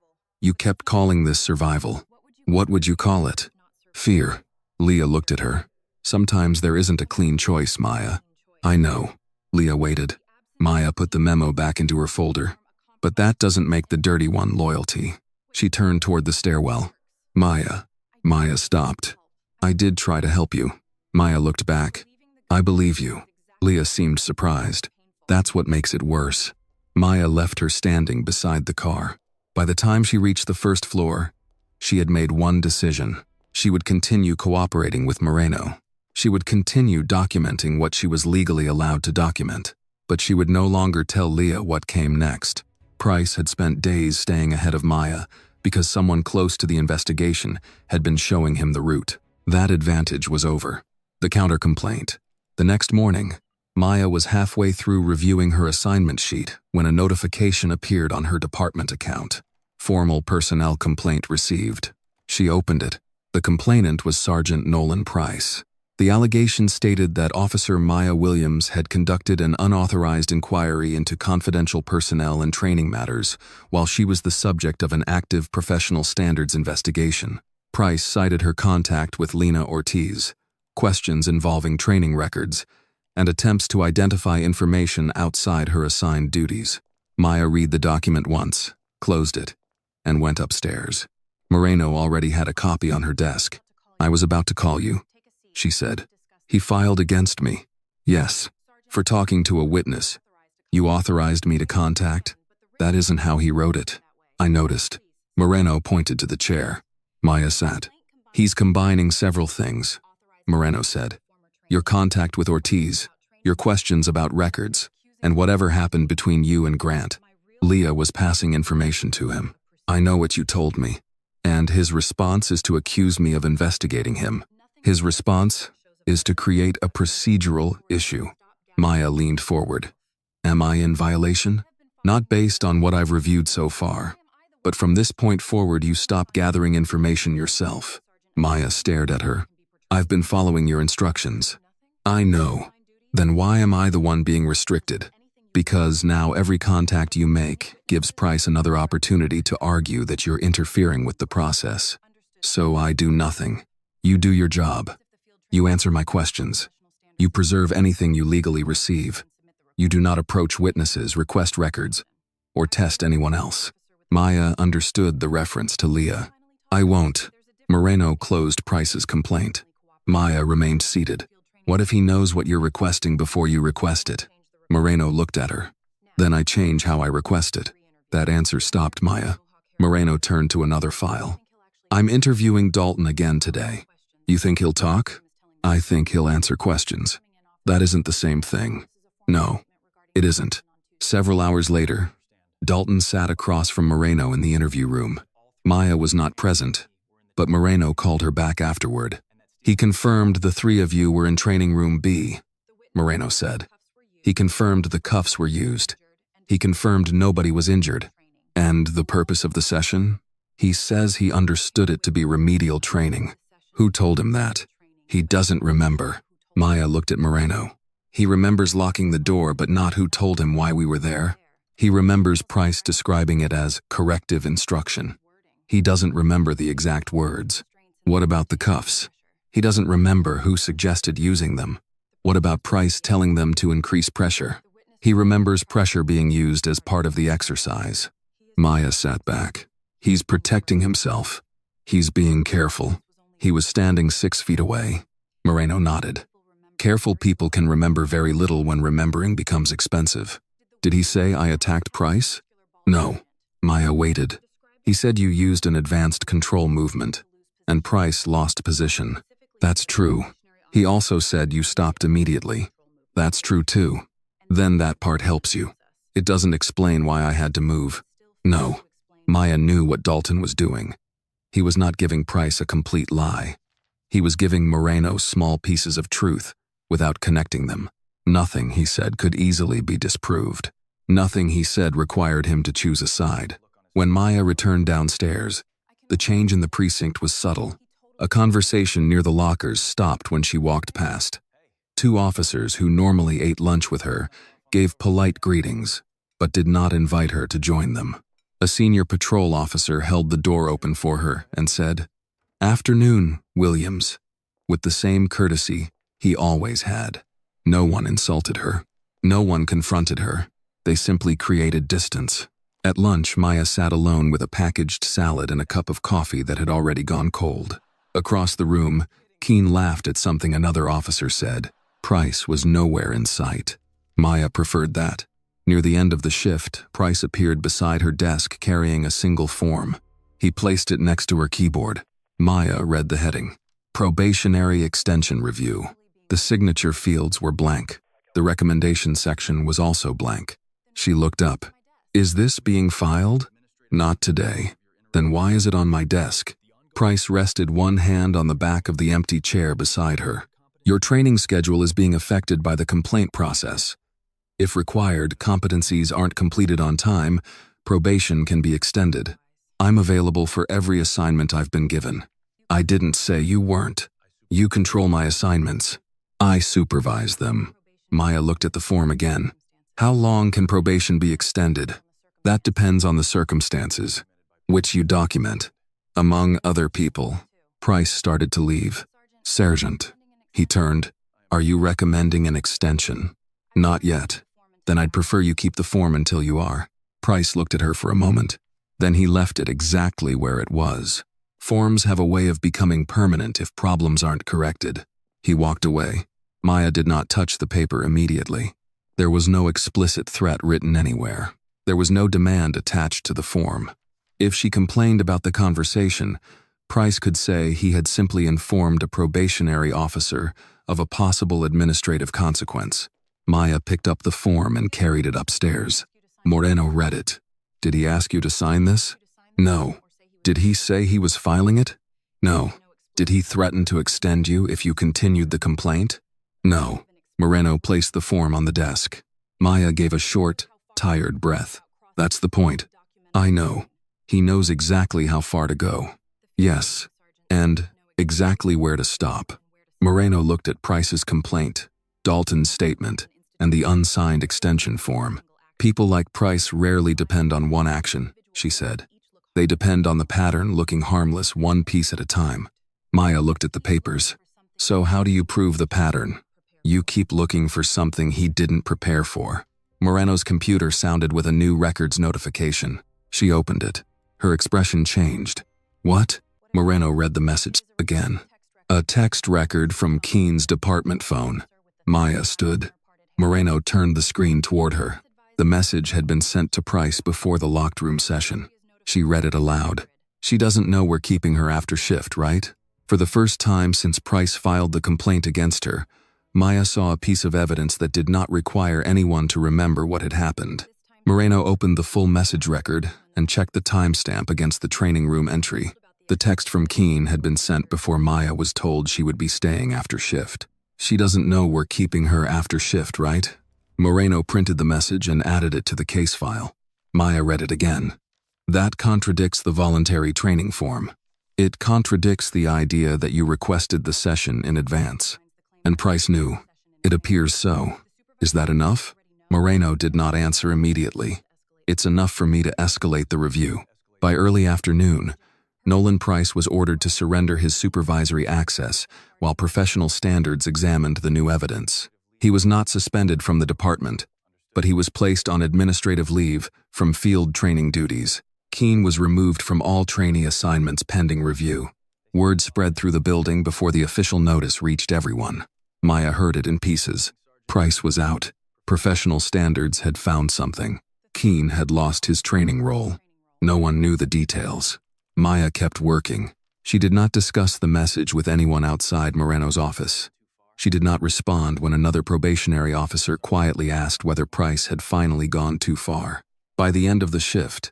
You kept calling this survival. What would you call it? Fear. Leah looked at her. Sometimes there isn't a clean choice, Maya. I know. Leah waited. Maya put the memo back into her folder. But that doesn't make the dirty one loyalty. She turned toward the stairwell. Maya. Maya stopped. I did try to help you. Maya looked back. I believe you. Leah seemed surprised. That's what makes it worse. Maya left her standing beside the car. By the time she reached the first floor, she had made one decision. She would continue cooperating with Moreno. She would continue documenting what she was legally allowed to document. But she would no longer tell Leah what came next. Price had spent days staying ahead of Maya because someone close to the investigation had been showing him the route. That advantage was over. The counter-complaint. The next morning, Maya was halfway through reviewing her assignment sheet when a notification appeared on her department account. Formal personnel complaint received. She opened it. The complainant was Sergeant Nolan Price. The allegation stated that Officer Maya Williams had conducted an unauthorized inquiry into confidential personnel and training matters while she was the subject of an active professional standards investigation. Price cited her contact with Lena Ortiz, questions involving training records, and attempts to identify information outside her assigned duties. Maya read the document once, closed it, and went upstairs. Moreno already had a copy on her desk. I was about to call you, she said. He filed against me. Yes, for talking to a witness. You authorized me to contact? That isn't how he wrote it. I noticed. Moreno pointed to the chair. Maya sat. He's combining several things, Moreno said. Your contact with Ortiz, your questions about records, and whatever happened between you and Grant. Leah was passing information to him. I know what you told me. And his response is to accuse me of investigating him. His response is to create a procedural issue. Maya leaned forward. Am I in violation? Not based on what I've reviewed so far. But from this point forward, you stop gathering information yourself. Maya stared at her. I've been following your instructions. I know. Then why am I the one being restricted? Because now every contact you make gives Price another opportunity to argue that you're interfering with the process. So I do nothing. You do your job. You answer my questions. You preserve anything you legally receive. You do not approach witnesses, request records, or test anyone else. Maya understood the reference to Leah. I won't. Moreno closed Price's complaint. Maya remained seated. What if he knows what you're requesting before you request it? Moreno looked at her. Then I change how I request it. That answer stopped Maya. Moreno turned to another file. I'm interviewing Dalton again today. You think he'll talk? I think he'll answer questions. That isn't the same thing. No, it isn't. Several hours later, Dalton sat across from Moreno in the interview room. Maya was not present, but Moreno called her back afterward. He confirmed the three of you were in training room B, Moreno said. He confirmed the cuffs were used. He confirmed nobody was injured. And the purpose of the session? He says he understood it to be remedial training. Who told him that? He doesn't remember. Maya looked at Moreno. He remembers locking the door, but not who told him why we were there. He remembers Price describing it as corrective instruction. He doesn't remember the exact words. What about the cuffs? He doesn't remember who suggested using them. What about Price telling them to increase pressure? He remembers pressure being used as part of the exercise. Maya sat back. He's protecting himself. He's being careful. He was standing 6 feet away. Moreno nodded. Careful people can remember very little when remembering becomes expensive. Did he say I attacked Price? No. Maya waited. He said you used an advanced control movement, and Price lost position. That's true. He also said you stopped immediately. That's true too. Then that part helps you. It doesn't explain why I had to move. No. Maya knew what Dalton was doing. He was not giving Price a complete lie. He was giving Moreno small pieces of truth without connecting them. Nothing he said could easily be disproved. Nothing he said required him to choose a side. When Maya returned downstairs, the change in the precinct was subtle. A conversation near the lockers stopped when she walked past. 2 officers who normally ate lunch with her gave polite greetings, but did not invite her to join them. A senior patrol officer held the door open for her and said, "Afternoon, Williams," with the same courtesy he always had. No one insulted her. No one confronted her. They simply created distance. At lunch, Maya sat alone with a packaged salad and a cup of coffee that had already gone cold. Across the room, Keene laughed at something another officer said. Price was nowhere in sight. Maya preferred that. Near the end of the shift, Price appeared beside her desk carrying a single form. He placed it next to her keyboard. Maya read the heading, Probationary Extension Review. The signature fields were blank. The recommendation section was also blank. She looked up. Is this being filed? Not today. Then why is it on my desk? Price rested one hand on the back of the empty chair beside her. Your training schedule is being affected by the complaint process. If required, competencies aren't completed on time, probation can be extended. I'm available for every assignment I've been given. I didn't say you weren't. You control my assignments. I supervise them. Maya looked at the form again. How long can probation be extended? That depends on the circumstances, which you document. Among other people. Price started to leave. Sergeant. He turned. Are you recommending an extension? Not yet. Then I'd prefer you keep the form until you are. Price looked at her for a moment. Then he left it exactly where it was. Forms have a way of becoming permanent if problems aren't corrected. He walked away. Maya did not touch the paper immediately. There was no explicit threat written anywhere. There was no demand attached to the form. If she complained about the conversation, Price could say he had simply informed a probationary officer of a possible administrative consequence. Maya picked up the form and carried it upstairs. Moreno read it. Did he ask you to sign this? No. Did he say he was filing it? No. Did he threaten to extend you if you continued the complaint? No. Moreno placed the form on the desk. Maya gave a short, tired breath. That's the point. I know. He knows exactly how far to go. Yes. And exactly where to stop. Moreno looked at Price's complaint, Dalton's statement, and the unsigned extension form. People like Price rarely depend on one action, she said. They depend on the pattern looking harmless one piece at a time. Maya looked at the papers. So how do you prove the pattern? You keep looking for something he didn't prepare for. Moreno's computer sounded with a new records notification. She opened it. Her expression changed. What? Moreno read the message again. A text record from Keene's department phone. Maya stood. Moreno turned the screen toward her. The message had been sent to Price before the locked room session. She read it aloud. She doesn't know we're keeping her after shift, right? For the first time since Price filed the complaint against her, Maya saw a piece of evidence that did not require anyone to remember what had happened. Moreno opened the full message record and checked the timestamp against the training room entry. The text from Keene had been sent before Maya was told she would be staying after shift. She doesn't know we're keeping her after shift, right? Moreno printed the message and added it to the case file. Maya read it again. That contradicts the voluntary training form. It contradicts the idea that you requested the session in advance. And Price knew. It appears so. Is that enough? Moreno did not answer immediately. It's enough for me to escalate the review. By early afternoon, Nolan Price was ordered to surrender his supervisory access while professional standards examined the new evidence. He was not suspended from the department, but he was placed on administrative leave from field training duties. Keene was removed from all trainee assignments pending review. Word spread through the building before the official notice reached everyone. Maya heard it in pieces. Price was out. Professional standards had found something. Keene had lost his training role. No one knew the details. Maya kept working. She did not discuss the message with anyone outside Moreno's office. She did not respond when another probationary officer quietly asked whether Price had finally gone too far. By the end of the shift,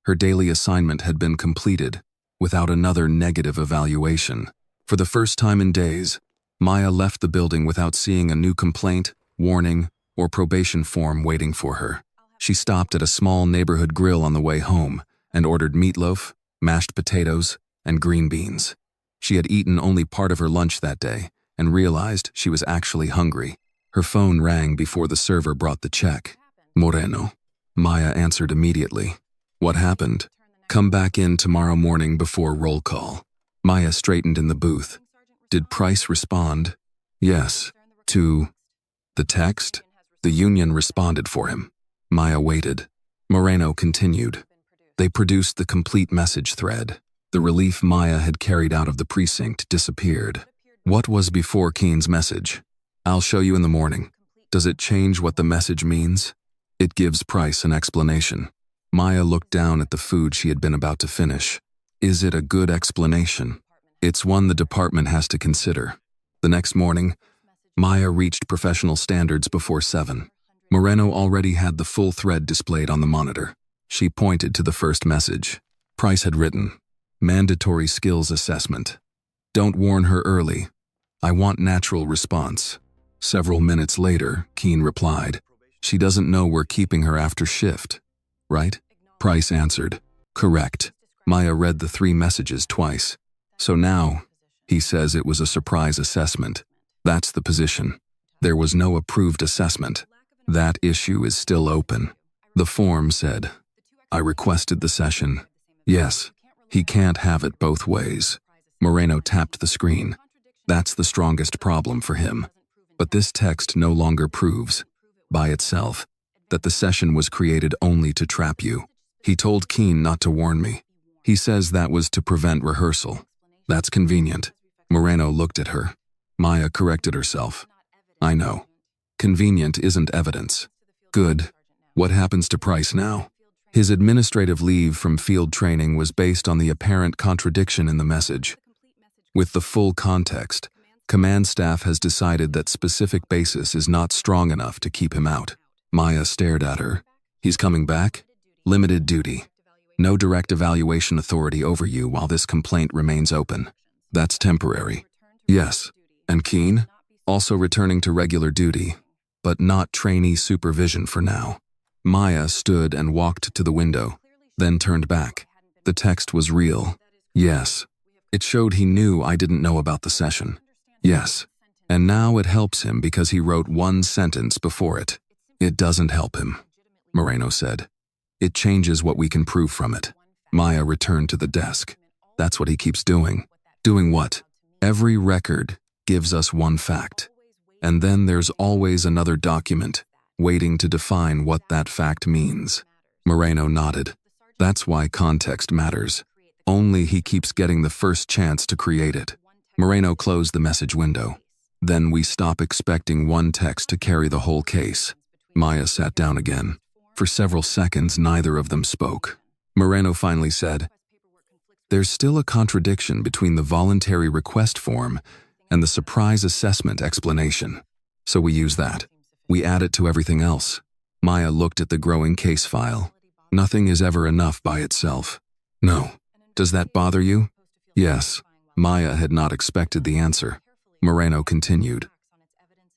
her daily assignment had been completed without another negative evaluation. For the first time in days, Maya left the building without seeing a new complaint, warning, or probation form waiting for her. She stopped at a small neighborhood grill on the way home and ordered meatloaf, mashed potatoes, and green beans. She had eaten only part of her lunch that day and realized she was actually hungry. Her phone rang before the server brought the check. Moreno. Maya answered immediately. What happened? Come back in tomorrow morning before roll call. Maya straightened in the booth. Did Price respond? Yes. To the text? The union responded for him. Maya waited. Moreno continued. They produced the complete message thread. The relief Maya had carried out of the precinct disappeared. What was before Keene's message? I'll show you in the morning. Does it change what the message means? It gives Price an explanation. Maya looked down at the food she had been about to finish. Is it a good explanation? It's one the department has to consider. The next morning, Maya reached professional standards before 7. Moreno already had the full thread displayed on the monitor. She pointed to the first message. Price had written, Mandatory skills assessment. Don't warn her early. I want natural response. Several minutes later, Keene replied, She doesn't know we're keeping her after shift, right? Price answered, Correct. Maya read the 3 messages twice. So now, he says it was a surprise assessment. That's the position. There was no approved assessment. That issue is still open. The form said, I requested the session. Yes, he can't have it both ways. Moreno tapped the screen. That's the strongest problem for him. But this text no longer proves, by itself, that the session was created only to trap you. He told Keene not to warn me. He says that was to prevent rehearsal. That's convenient. Moreno looked at her. Maya corrected herself. I know. Convenient isn't evidence. Good. What happens to Price now? His administrative leave from field training was based on the apparent contradiction in the message. With the full context, command staff has decided that specific basis is not strong enough to keep him out. Maya stared at her. He's coming back? Limited duty. No direct evaluation authority over you while this complaint remains open. That's temporary. Yes. And Keen? Also returning to regular duty, but not trainee supervision for now. Maya stood and walked to the window, then turned back. The text was real. Yes. It showed he knew I didn't know about the session. Yes. And now it helps him because he wrote one sentence before it. It doesn't help him, Moreno said. It changes what we can prove from it. Maya returned to the desk. That's what he keeps doing. Doing what? Every record gives us one fact. And then there's always another document waiting to define what that fact means. Moreno nodded. That's why context matters. Only he keeps getting the first chance to create it. Moreno closed the message window. Then we stop expecting one text to carry the whole case. Maya sat down again. For several seconds, neither of them spoke. Moreno finally said, "There's still a contradiction between the voluntary request form and the surprise assessment explanation. So we use that. We add it to everything else." Maya looked at the growing case file. Nothing is ever enough by itself. No. Does that bother you? Yes. Maya had not expected the answer. Moreno continued.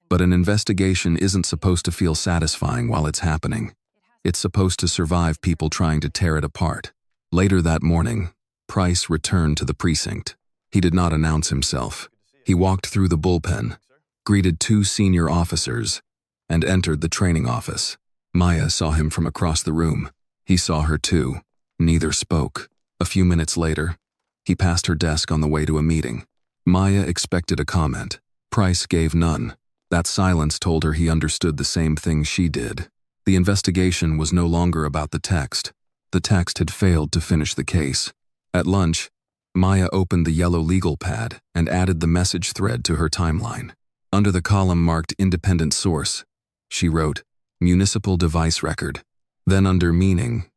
But an investigation isn't supposed to feel satisfying while it's happening. It's supposed to survive people trying to tear it apart. Later that morning, Price returned to the precinct. He did not announce himself. He walked through the bullpen, greeted two senior officers, and entered the training office. Maya saw him from across the room. He saw her too. Neither spoke. A few minutes later, he passed her desk on the way to a meeting. Maya expected a comment. Price gave none. That silence told her he understood the same thing she did. The investigation was no longer about the text. The text had failed to finish the case. At lunch, Maya opened the yellow legal pad and added the message thread to her timeline. Under the column marked Independent Source, she wrote, Municipal Device Record. Then under Meaning,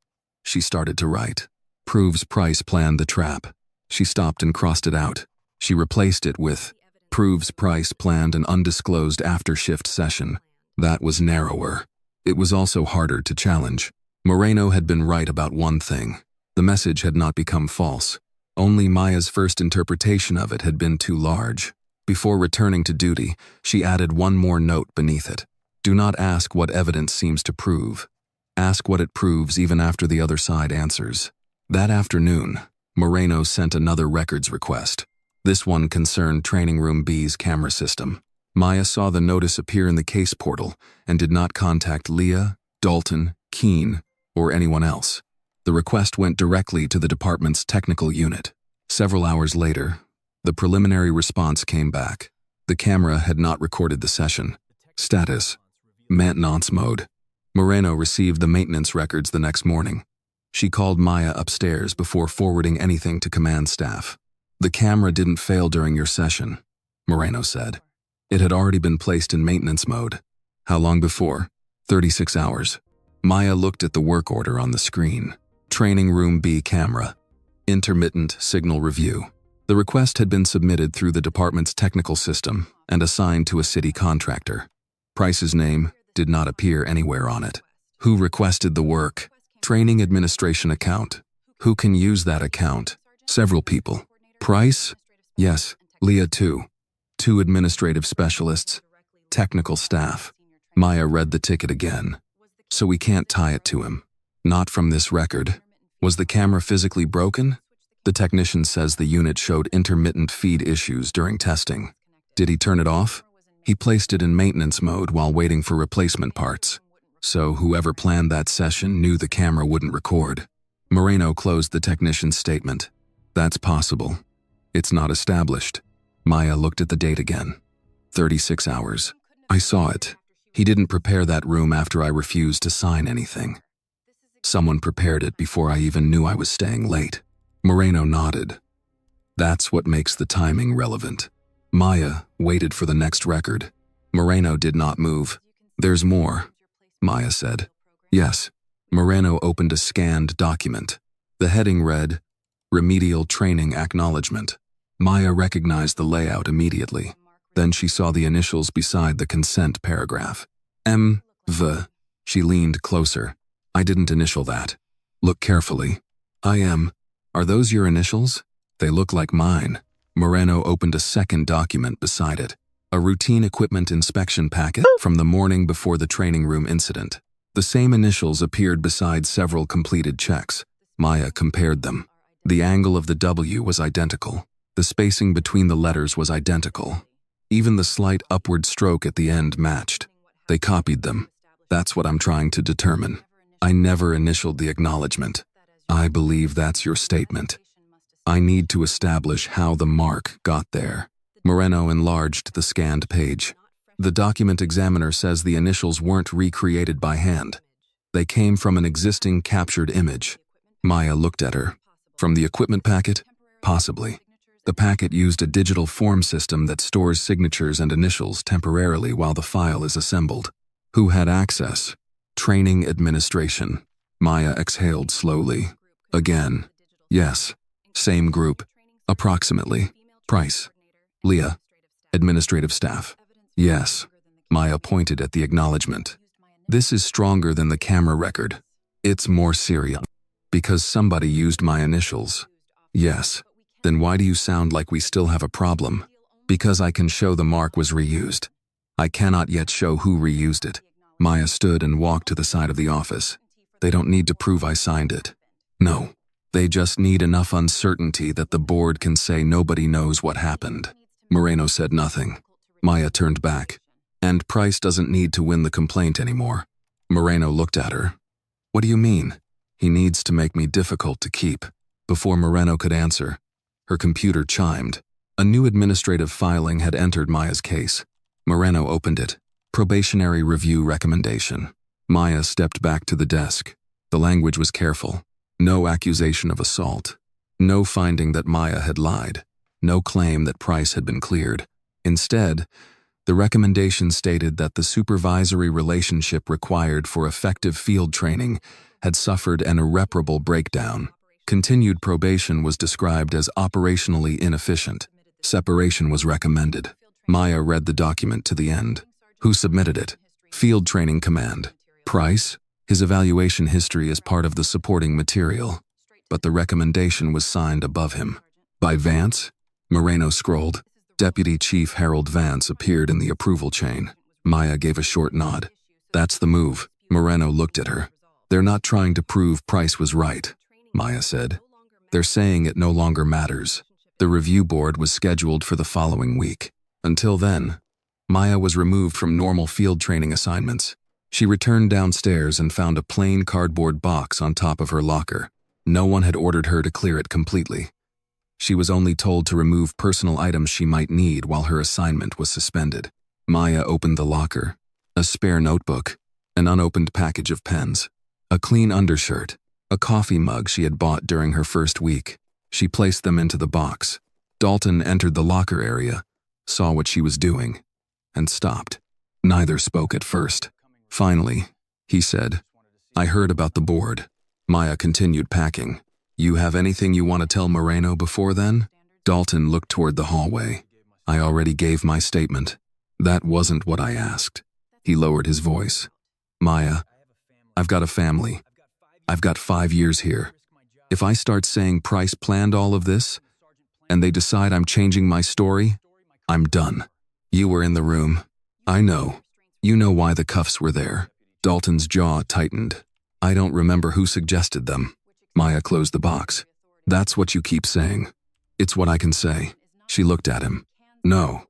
she started to write, Proves Price planned the trap. She stopped and crossed it out. She replaced it with, Proves Price planned an undisclosed after-shift session. That was narrower. It was also harder to challenge. Moreno had been right about one thing. The message had not become false. Only Maya's first interpretation of it had been too large. Before returning to duty, she added one more note beneath it. Do not ask what evidence seems to prove. Ask what it proves even after the other side answers. That afternoon, Moreno sent another records request. This one concerned Training Room B's camera system. Maya saw the notice appear in the case portal and did not contact Leah, Dalton, Keen, or anyone else. The request went directly to the department's technical unit. Several hours later, the preliminary response came back. The camera had not recorded the session. Status: maintenance mode. Moreno received the maintenance records the next morning. She called Maya upstairs before forwarding anything to command staff. The camera didn't fail during your session, Moreno said. It had already been placed in maintenance mode. How long before? 36 hours. Maya looked at the work order on the screen. Training Room B camera. Intermittent signal review. The request had been submitted through the department's technical system and assigned to a city contractor. Price's name did not appear anywhere on it. Who requested the work? Training administration account. Who can use that account? Several people. Price? Yes. Leah too. 2 administrative specialists. Technical staff. Maya read the ticket again. So we can't tie it to him. Not from this record. Was the camera physically broken? The technician says the unit showed intermittent feed issues during testing. Did he turn it off? He placed it in maintenance mode while waiting for replacement parts. So whoever planned that session knew the camera wouldn't record. Moreno closed the technician's statement. That's possible. It's not established. Maya looked at the date again. 36 hours. I saw it. He didn't prepare that room after I refused to sign anything. Someone prepared it before I even knew I was staying late. Moreno nodded. That's what makes the timing relevant. Maya waited for the next record. Moreno did not move. There's more, Maya said. Yes. Moreno opened a scanned document. The heading read, Remedial Training Acknowledgement. Maya recognized the layout immediately. Then she saw the initials beside the consent paragraph. M.V. She leaned closer. I didn't initial that. Look carefully. I am. Are those your initials? They look like mine. Moreno opened a second document beside it. A routine equipment inspection packet from the morning before the training room incident. The same initials appeared beside several completed checks. Maya compared them. The angle of the W was identical. The spacing between the letters was identical. Even the slight upward stroke at the end matched. They copied them. That's what I'm trying to determine. I never initialed the acknowledgement. I believe that's your statement. I need to establish how the mark got there. Moreno enlarged the scanned page. The document examiner says the initials weren't recreated by hand. They came from an existing captured image. Maya looked at her. From the equipment packet? Possibly. The packet used a digital form system that stores signatures and initials temporarily while the file is assembled. Who had access? Training administration. Maya exhaled slowly. Again. Yes. Same group. Approximately. Price. Leah. Administrative staff. Yes. Maya pointed at the acknowledgement. This is stronger than the camera record. It's more serious. Because somebody used my initials. Yes. Then why do you sound like we still have a problem? Because I can show the mark was reused. I cannot yet show who reused it. Maya stood and walked to the side of the office. They don't need to prove I signed it. No. They just need enough uncertainty that the board can say nobody knows what happened. Moreno said nothing. Maya turned back. And Price doesn't need to win the complaint anymore. Moreno looked at her. What do you mean? He needs to make me difficult to keep. Before Moreno could answer, her computer chimed. A new administrative filing had entered Maya's case. Moreno opened it. Probationary review recommendation. Maya stepped back to the desk. The language was careful. No accusation of assault. No finding that Maya had lied. No claim that Price had been cleared. Instead, the recommendation stated that the supervisory relationship required for effective field training had suffered an irreparable breakdown. Continued probation was described as operationally inefficient. Separation was recommended. Maya read the document to the end. Who submitted it? Field Training Command. Price? His evaluation history is part of the supporting material. But the recommendation was signed above him. By Vance? Moreno scrolled. Deputy Chief Harold Vance appeared in the approval chain. Maya gave a short nod. That's the move. Moreno looked at her. They're not trying to prove Price was right, Maya said. They're saying it no longer matters. The review board was scheduled for the following week. Until then, Maya was removed from normal field training assignments. She returned downstairs and found a plain cardboard box on top of her locker. No one had ordered her to clear it completely. She was only told to remove personal items she might need while her assignment was suspended. Maya opened the locker. A spare notebook, an unopened package of pens, a clean undershirt, a coffee mug she had bought during her first week. She placed them into the box. Dalton entered the locker area, saw what she was doing, and stopped. Neither spoke at first. Finally, he said, I heard about the board. Maya continued packing. You have anything you want to tell Moreno before then? Dalton looked toward the hallway. I already gave my statement. That wasn't what I asked. He lowered his voice. Maya, I've got a family. I've got 5 years here. If I start saying Price planned all of this, and they decide I'm changing my story, I'm done. You were in the room. I know. You know why the cuffs were there. Dalton's jaw tightened. I don't remember who suggested them. Maya closed the box. That's what you keep saying. It's what I can say. She looked at him. No.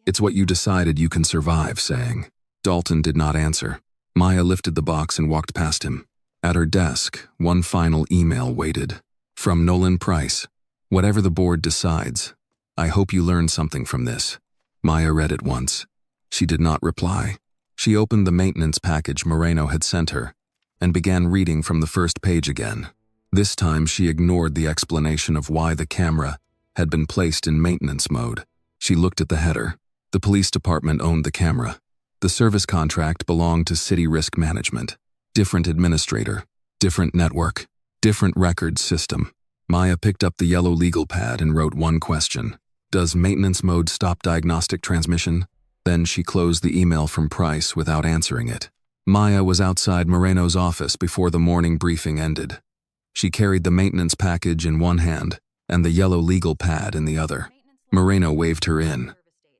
It's what you decided you can survive saying. Dalton did not answer. Maya lifted the box and walked past him. At her desk, one final email waited. From Nolan Price. Whatever the board decides, I hope you learn something from this. Maya read it once. She did not reply. She opened the maintenance package Moreno had sent her and began reading from the first page again. This time she ignored the explanation of why the camera had been placed in maintenance mode. She looked at the header. The police department owned the camera. The service contract belonged to City Risk Management. Different administrator, different network, different records system. Maya picked up the yellow legal pad and wrote one question. Does maintenance mode stop diagnostic transmission? Then she closed the email from Price without answering it. Maya was outside Moreno's office before the morning briefing ended. She carried the maintenance package in one hand and the yellow legal pad in the other. Moreno waved her in.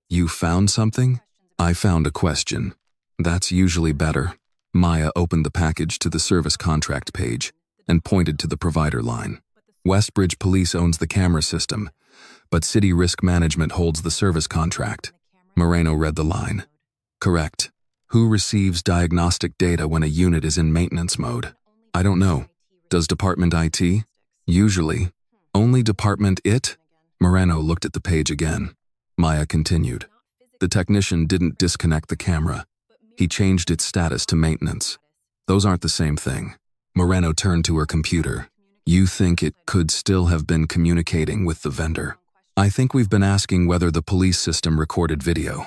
You found something? I found a question. That's usually better. Maya opened the package to the service contract page and pointed to the provider line. Westbridge Police owns the camera system, but City Risk Management holds the service contract. Moreno read the line. Correct. Who receives diagnostic data when a unit is in maintenance mode? I don't know. Does Department IT? Usually. Only Department IT? Moreno looked at the page again. Maya continued. The technician didn't disconnect the camera. He changed its status to maintenance. Those aren't the same thing. Moreno turned to her computer. You think it could still have been communicating with the vendor? I think we've been asking whether the police system recorded video.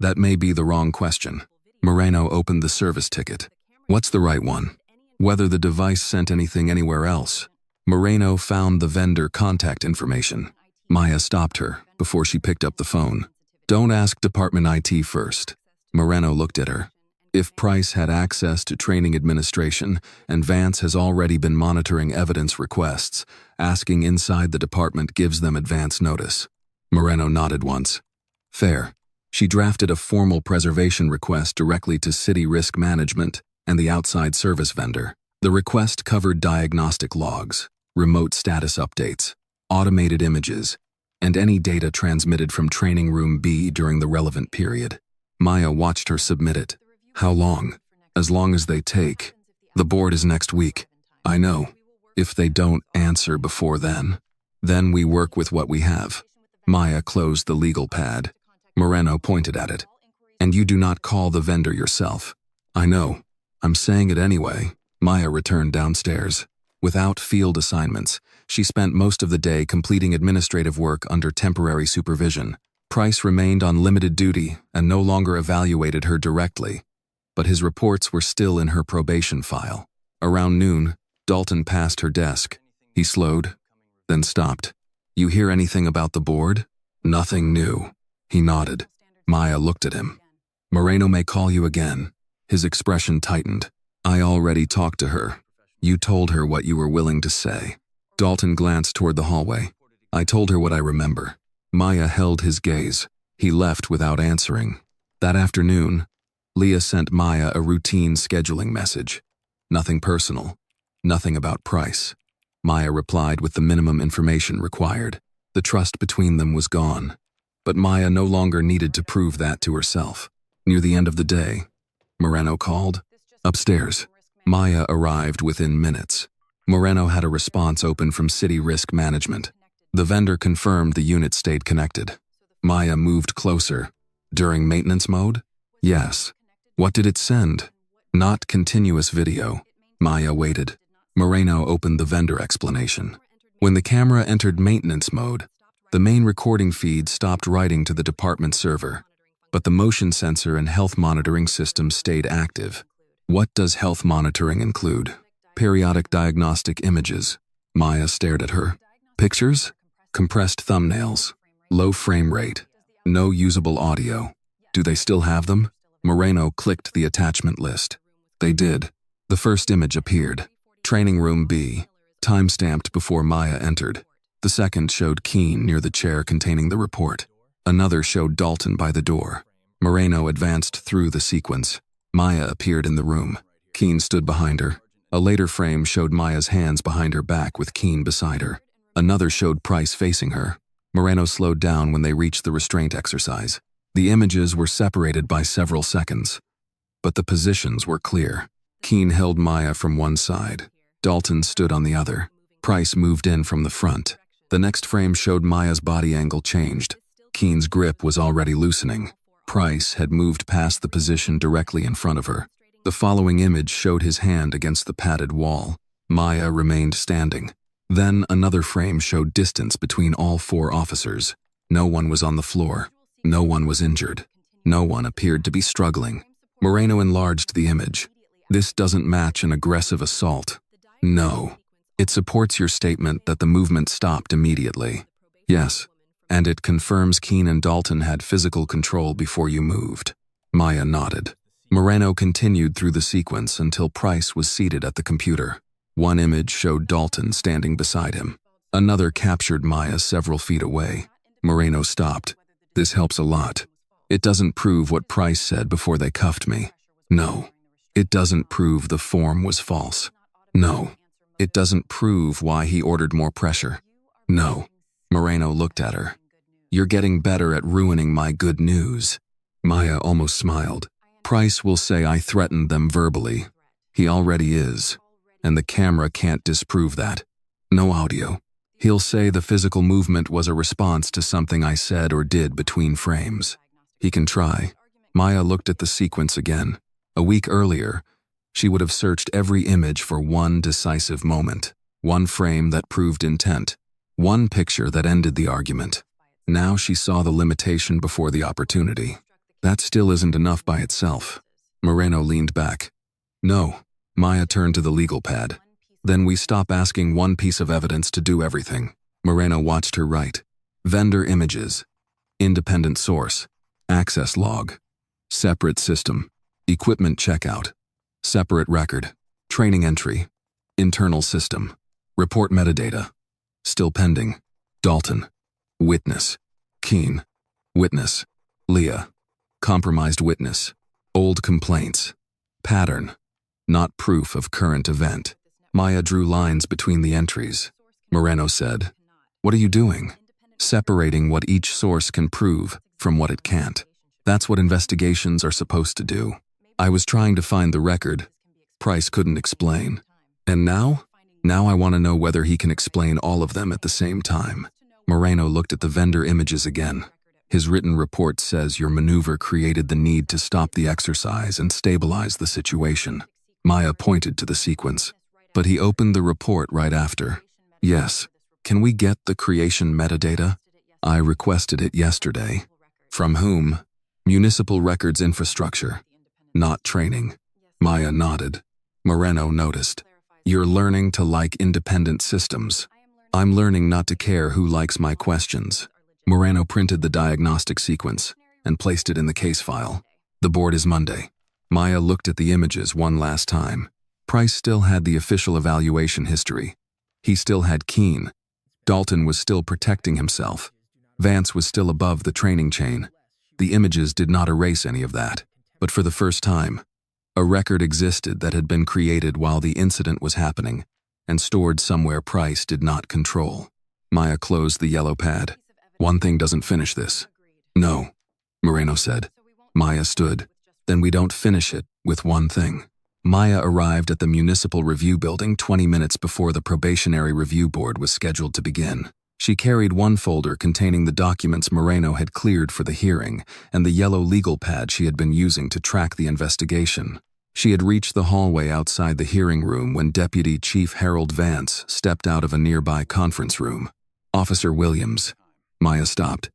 That may be the wrong question. Moreno opened the service ticket. What's the right one? Whether the device sent anything anywhere else. Moreno found the vendor contact information. Maya stopped her before she picked up the phone. Don't ask Department IT first. Moreno looked at her. If Price had access to training administration and Vance has already been monitoring evidence requests, asking inside the department gives them advance notice. Moreno nodded once. Fair. She drafted a formal preservation request directly to City Risk Management and the outside service vendor. The request covered diagnostic logs, remote status updates, automated images, and any data transmitted from Training Room B during the relevant period. Maya watched her submit it. How long? As long as they take. The board is next week. I know. If they don't answer before then we work with what we have. Maya closed the legal pad. Moreno pointed at it. And you do not call the vendor yourself. I know. I'm saying it anyway. Maya returned downstairs. Without field assignments, she spent most of the day completing administrative work under temporary supervision. Price remained on limited duty and no longer evaluated her directly, but his reports were still in her probation file. Around noon, Dalton passed her desk. He slowed, then stopped. You hear anything about the board? Nothing new. He nodded. Maya looked at him. Moreno may call you again. His expression tightened. I already talked to her. You told her what you were willing to say. Dalton glanced toward the hallway. I told her what I remember. Maya held his gaze. He left without answering. That afternoon, Leah sent Maya a routine scheduling message. Nothing personal. Nothing about Price. Maya replied with the minimum information required. The trust between them was gone. But Maya no longer needed to prove that to herself. Near the end of the day, Moreno called. Upstairs. Maya arrived within minutes. Moreno had a response open from City Risk Management. The vendor confirmed the unit stayed connected. Maya moved closer. During maintenance mode? Yes. What did it send? Not continuous video. Maya waited. Moreno opened the vendor explanation. When the camera entered maintenance mode, the main recording feed stopped writing to the department server, but the motion sensor and health monitoring system stayed active. What does health monitoring include? Periodic diagnostic images. Maya stared at her. Pictures? Compressed thumbnails. Low frame rate. No usable audio. Do they still have them? Moreno clicked the attachment list. They did. The first image appeared. Training Room B. Time-stamped before Maya entered. The second showed Keene near the chair containing the report. Another showed Dalton by the door. Moreno advanced through the sequence. Maya appeared in the room. Keene stood behind her. A later frame showed Maya's hands behind her back with Keene beside her. Another showed Price facing her. Moreno slowed down when they reached the restraint exercise. The images were separated by several seconds, but the positions were clear. Keene held Maya from one side. Dalton stood on the other. Price moved in from the front. The next frame showed Maya's body angle changed. Keene's grip was already loosening. Price had moved past the position directly in front of her. The following image showed his hand against the padded wall. Maya remained standing. Then another frame showed distance between all four officers. No one was on the floor. No one was injured. No one appeared to be struggling. Moreno enlarged the image. This doesn't match an aggressive assault. No. It supports your statement that the movement stopped immediately. Yes. And it confirms Keene and Dalton had physical control before you moved. Maya nodded. Moreno continued through the sequence until Price was seated at the computer. One image showed Dalton standing beside him. Another captured Maya several feet away. Moreno stopped. This helps a lot. It doesn't prove what Price said before they cuffed me. No. It doesn't prove the form was false. No. It doesn't prove why he ordered more pressure. No. Moreno looked at her. You're getting better at ruining my good news. Maya almost smiled. Price will say I threatened them verbally. He already is. And the camera can't disprove that. No audio. He'll say the physical movement was a response to something I said or did between frames. He can try. Maya looked at the sequence again. A week earlier, she would have searched every image for one decisive moment, one frame that proved intent, one picture that ended the argument. Now she saw the limitation before the opportunity. That still isn't enough by itself. Moreno leaned back. No. Maya turned to the legal pad. Then we stop asking one piece of evidence to do everything. Moreno watched her write. Vendor images. Independent source. Access log. Separate system. Equipment checkout. Separate record. Training entry. Internal system. Report metadata. Still pending. Dalton. Witness. Keene. Witness. Leah. Compromised witness. Old complaints. Pattern. Not proof of current event. Maya drew lines between the entries. Moreno said, "What are you doing?" Separating what each source can prove from what it can't. That's what investigations are supposed to do. I was trying to find the record. Price couldn't explain. And now? Now I want to know whether he can explain all of them at the same time. Moreno looked at the vendor images again. His written report says your maneuver created the need to stop the exercise and stabilize the situation. Maya pointed to the sequence. But he opened the report right after. Yes. Can we get the creation metadata? I requested it yesterday. From whom? Municipal Records Infrastructure. Not training. Maya nodded. Moreno noticed. You're learning to like independent systems. I'm learning not to care who likes my questions. Moreno printed the diagnostic sequence and placed it in the case file. The board is Monday. Maya looked at the images one last time. Price still had the official evaluation history. He still had Keene. Dalton was still protecting himself. Vance was still above the training chain. The images did not erase any of that. But for the first time, a record existed that had been created while the incident was happening and stored somewhere Price did not control. Maya closed the yellow pad. One thing doesn't finish this. No, Moreno said. Maya stood. Then we don't finish it with one thing. Maya arrived at the Municipal Review Building 20 minutes before the Probationary Review Board was scheduled to begin. She carried one folder containing the documents Moreno had cleared for the hearing and the yellow legal pad she had been using to track the investigation. She had reached the hallway outside the hearing room when Deputy Chief Harold Vance stepped out of a nearby conference room. Officer Williams. Maya stopped.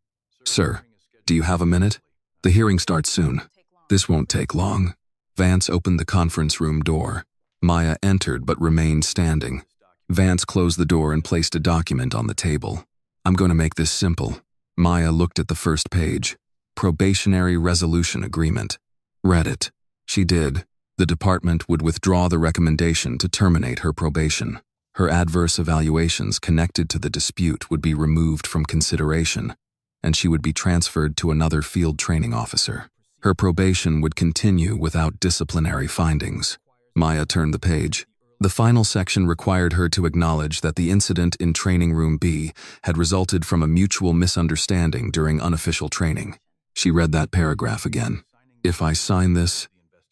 Sir, do you have a minute? The hearing starts soon. This won't take long. Vance opened the conference room door. Maya entered but remained standing. Vance closed the door and placed a document on the table. I'm going to make this simple. Maya looked at the first page. Probationary Resolution Agreement. Read it. She did. The department would withdraw the recommendation to terminate her probation. Her adverse evaluations connected to the dispute would be removed from consideration, and she would be transferred to another field training officer. Her probation would continue without disciplinary findings. Maya turned the page. The final section required her to acknowledge that the incident in Training Room B had resulted from a mutual misunderstanding during unofficial training. She read that paragraph again. If I sign this,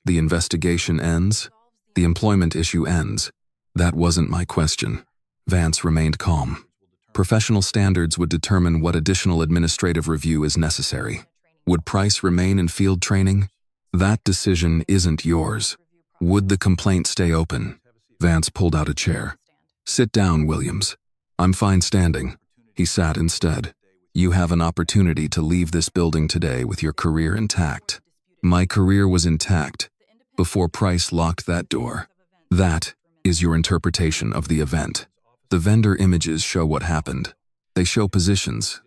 the investigation ends, the employment issue ends. That wasn't my question. Vance remained calm. Professional standards would determine what additional administrative review is necessary. Would Price remain in field training? That decision isn't yours. Would the complaint stay open? Vance pulled out a chair. Sit down, Williams. I'm fine standing. He sat instead. You have an opportunity to leave this building today with your career intact. My career was intact before Price locked that door. That is your interpretation of the event. The vendor images show what happened. They show positions.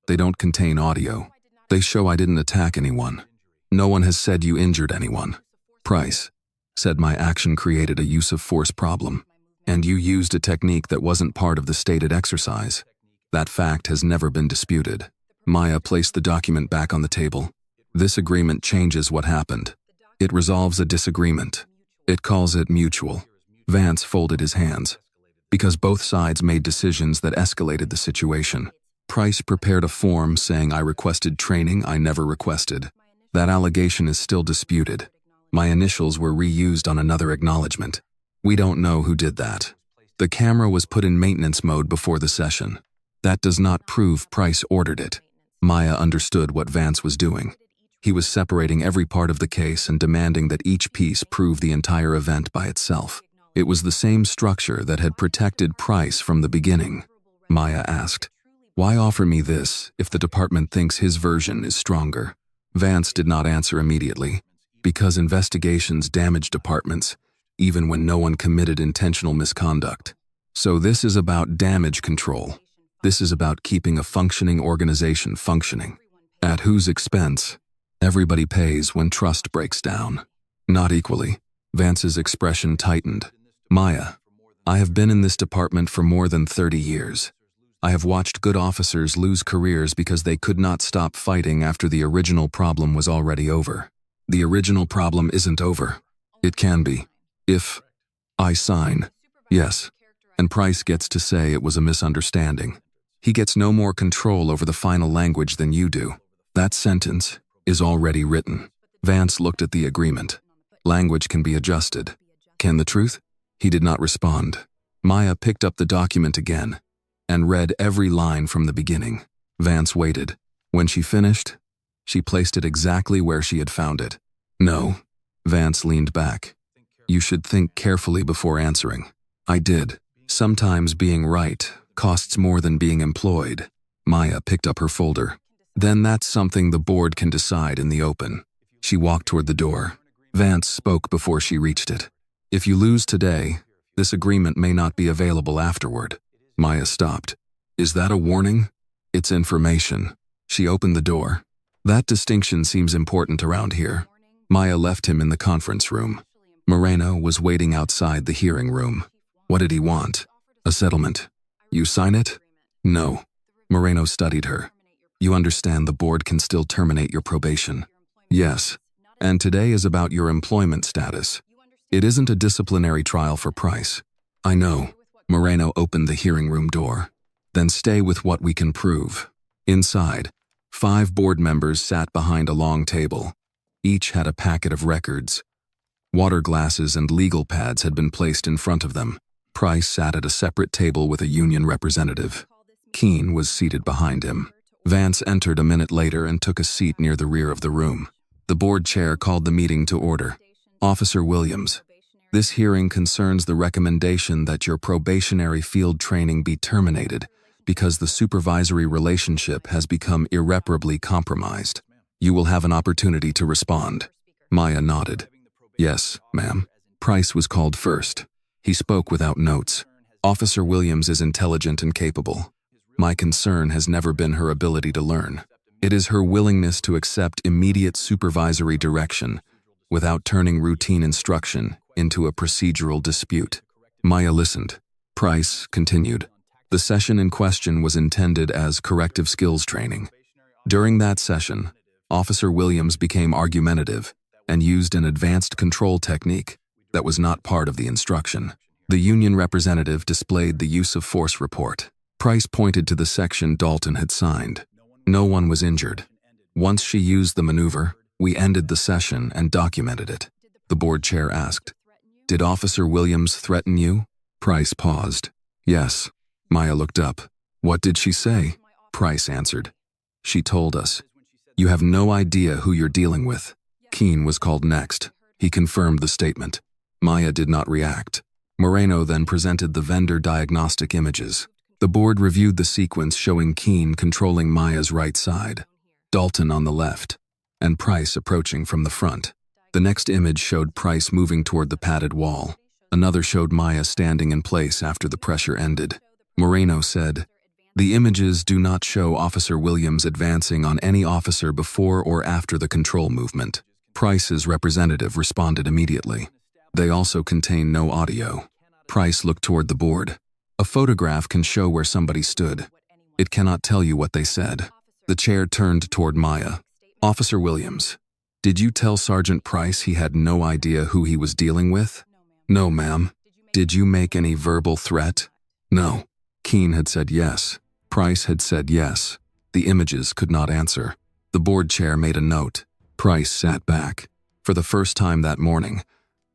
They don't contain audio. They show I didn't attack anyone. No one has said you injured anyone. Price said my action created a use of force problem, and you used a technique that wasn't part of the stated exercise. That fact has never been disputed. Maya placed the document back on the table. This agreement changes what happened. It resolves a disagreement. It calls it mutual. Vance folded his hands. Because both sides made decisions that escalated the situation. Price prepared a form saying I requested training I never requested. That allegation is still disputed. My initials were reused on another acknowledgement. We don't know who did that. The camera was put in maintenance mode before the session. That does not prove Price ordered it. Maya understood what Vance was doing. He was separating every part of the case and demanding that each piece prove the entire event by itself. It was the same structure that had protected Price from the beginning. Maya asked, "Why offer me this if the department thinks his version is stronger?" Vance did not answer immediately. Because investigations damage departments, even when no one committed intentional misconduct. So this is about damage control. This is about keeping a functioning organization functioning. At whose expense? Everybody pays when trust breaks down. Not equally. Vance's expression tightened. Maya, I have been in this department for more than 30 years. I have watched good officers lose careers because they could not stop fighting after the original problem was already over. The original problem isn't over. It can be. If I sign, yes, and Price gets to say it was a misunderstanding. He gets no more control over the final language than you do. That sentence is already written. Vance looked at the agreement. Language can be adjusted. Can the truth? He did not respond. Maya picked up the document again and read every line from the beginning. Vance waited. When she finished, she placed it exactly where she had found it. No. Vance leaned back. You should think carefully before answering. I did. Sometimes being right costs more than being employed. Maya picked up her folder. Then that's something the board can decide in the open. She walked toward the door. Vance spoke before she reached it. If you lose today, this agreement may not be available afterward. Maya stopped. Is that a warning? It's information. She opened the door. That distinction seems important around here. Maya left him in the conference room. Moreno was waiting outside the hearing room. What did he want? A settlement. You sign it? No. Moreno studied her. You understand the board can still terminate your probation. Yes. And today is about your employment status. It isn't a disciplinary trial for Price. I know. Moreno opened the hearing room door. Then stay with what we can prove. Inside, 5 board members sat behind a long table. Each had a packet of records. Water glasses and legal pads had been placed in front of them. Price sat at a separate table with a union representative. Keene was seated behind him. Vance entered a minute later and took a seat near the rear of the room. The board chair called the meeting to order. Officer Williams, this hearing concerns the recommendation that your probationary field training be terminated because the supervisory relationship has become irreparably compromised. You will have an opportunity to respond. Maya nodded. Yes, ma'am. Price was called first. He spoke without notes. Officer Williams is intelligent and capable. My concern has never been her ability to learn. It is her willingness to accept immediate supervisory direction without turning routine instruction into a procedural dispute. Maya listened. Price continued. The session in question was intended as corrective skills training. During that session, Officer Williams became argumentative and used an advanced control technique that was not part of the instruction. The union representative displayed the use of force report. Price pointed to the section Dalton had signed. No one was injured. Once she used the maneuver, we ended the session and documented it. The board chair asked, "Did Officer Williams threaten you?" Price paused. Yes. Maya looked up. What did she say? Price answered. She told us. You have no idea who you're dealing with. Keene was called next. He confirmed the statement. Maya did not react. Moreno then presented the vendor diagnostic images. The board reviewed the sequence showing Keene controlling Maya's right side, Dalton on the left, and Price approaching from the front. The next image showed Price moving toward the padded wall. Another showed Maya standing in place after the pressure ended. Moreno said, "The images do not show Officer Williams advancing on any officer before or after the control movement." Price's representative responded immediately. "They also contain no audio." Price looked toward the board. "A photograph can show where somebody stood. It cannot tell you what they said." The chair turned toward Maya. "Officer Williams, did you tell Sergeant Price he had no idea who he was dealing with?" "No, ma'am." "Did you make any verbal threat?" "No." Keene had said yes. Price had said yes. The images could not answer. The board chair made a note. Price sat back. For the first time that morning,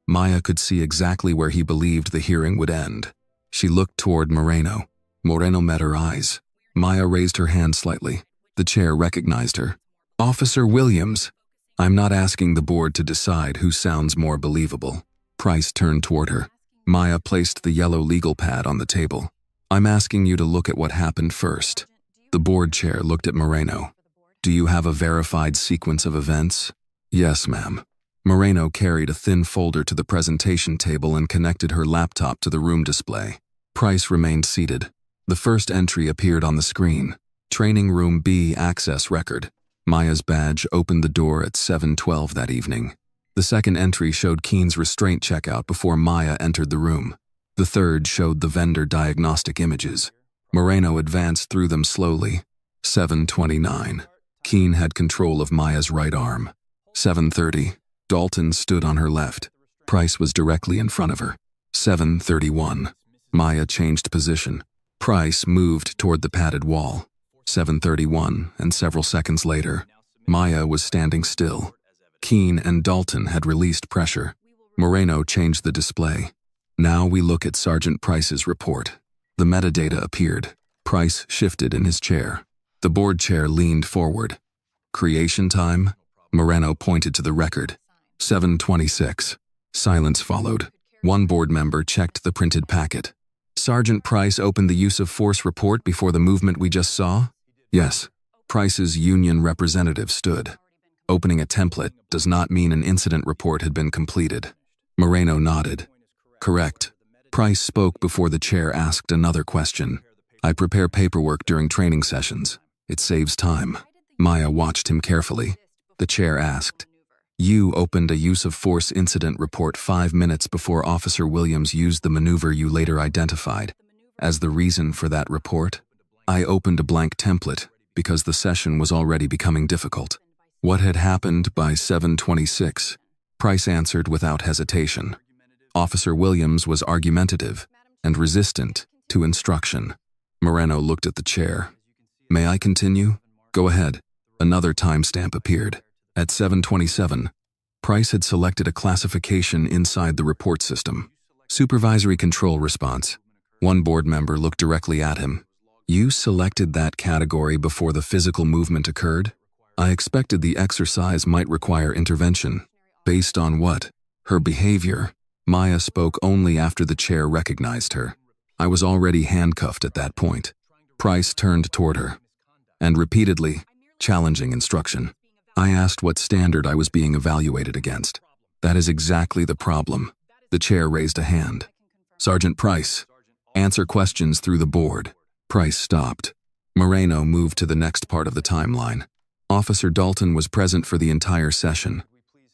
Maya could see exactly where he believed the hearing would end. She looked toward Moreno. Moreno met her eyes. Maya raised her hand slightly. The chair recognized her. "Officer Williams." "I'm not asking the board to decide who sounds more believable." Price turned toward her. Maya placed the yellow legal pad on the table. "I'm asking you to look at what happened first." The board chair looked at Moreno. "Do you have a verified sequence of events?" "Yes, ma'am." Moreno carried a thin folder to the presentation table and connected her laptop to the room display. Price remained seated. The first entry appeared on the screen. Training Room B access record. Maya's badge opened the door at 7:12 that evening. The second entry showed Keene's restraint checkout before Maya entered the room. The third showed the vendor diagnostic images. Moreno advanced through them slowly. 7:29. Keene had control of Maya's right arm. 7:30. Dalton stood on her left. Price was directly in front of her. 7:31. Maya changed position. Price moved toward the padded wall. 7:31, and several seconds later, Maya was standing still. Keene and Dalton had released pressure. Moreno changed the display. Now we look at Sergeant Price's report. The metadata appeared. Price shifted in his chair. The board chair leaned forward. "Creation time?" Moreno pointed to the record. 7:26. Silence followed. One board member checked the printed packet. "Sergeant Price opened the use of force report before the movement we just saw?" "Yes." Price's union representative stood. "Opening a template does not mean an incident report had been completed." Moreno nodded. "Correct." Price spoke before the chair asked another question. "I prepare paperwork during training sessions. It saves time." Maya watched him carefully. The chair asked, "You opened a use of force incident report 5 minutes before Officer Williams used the maneuver you later identified. As the reason for that report?" "I opened a blank template because the session was already becoming difficult." "What had happened by 7:26? Price answered without hesitation. "Officer Williams was argumentative and resistant to instruction." Moreno looked at the chair. "May I continue?" "Go ahead." Another timestamp appeared. At 7:27, Price had selected a classification inside the report system. "Supervisory control response." One board member looked directly at him. "You selected that category before the physical movement occurred?" "I expected the exercise might require intervention." "Based on what?" "Her behavior." Maya spoke only after the chair recognized her. "I was already handcuffed at that point." Price turned toward her and repeatedly, challenging instruction. "I asked what standard I was being evaluated against." "That is exactly the problem." The chair raised a hand. "Sergeant Price, answer questions through the board." Price stopped. Moreno moved to the next part of the timeline. "Officer Dalton was present for the entire session.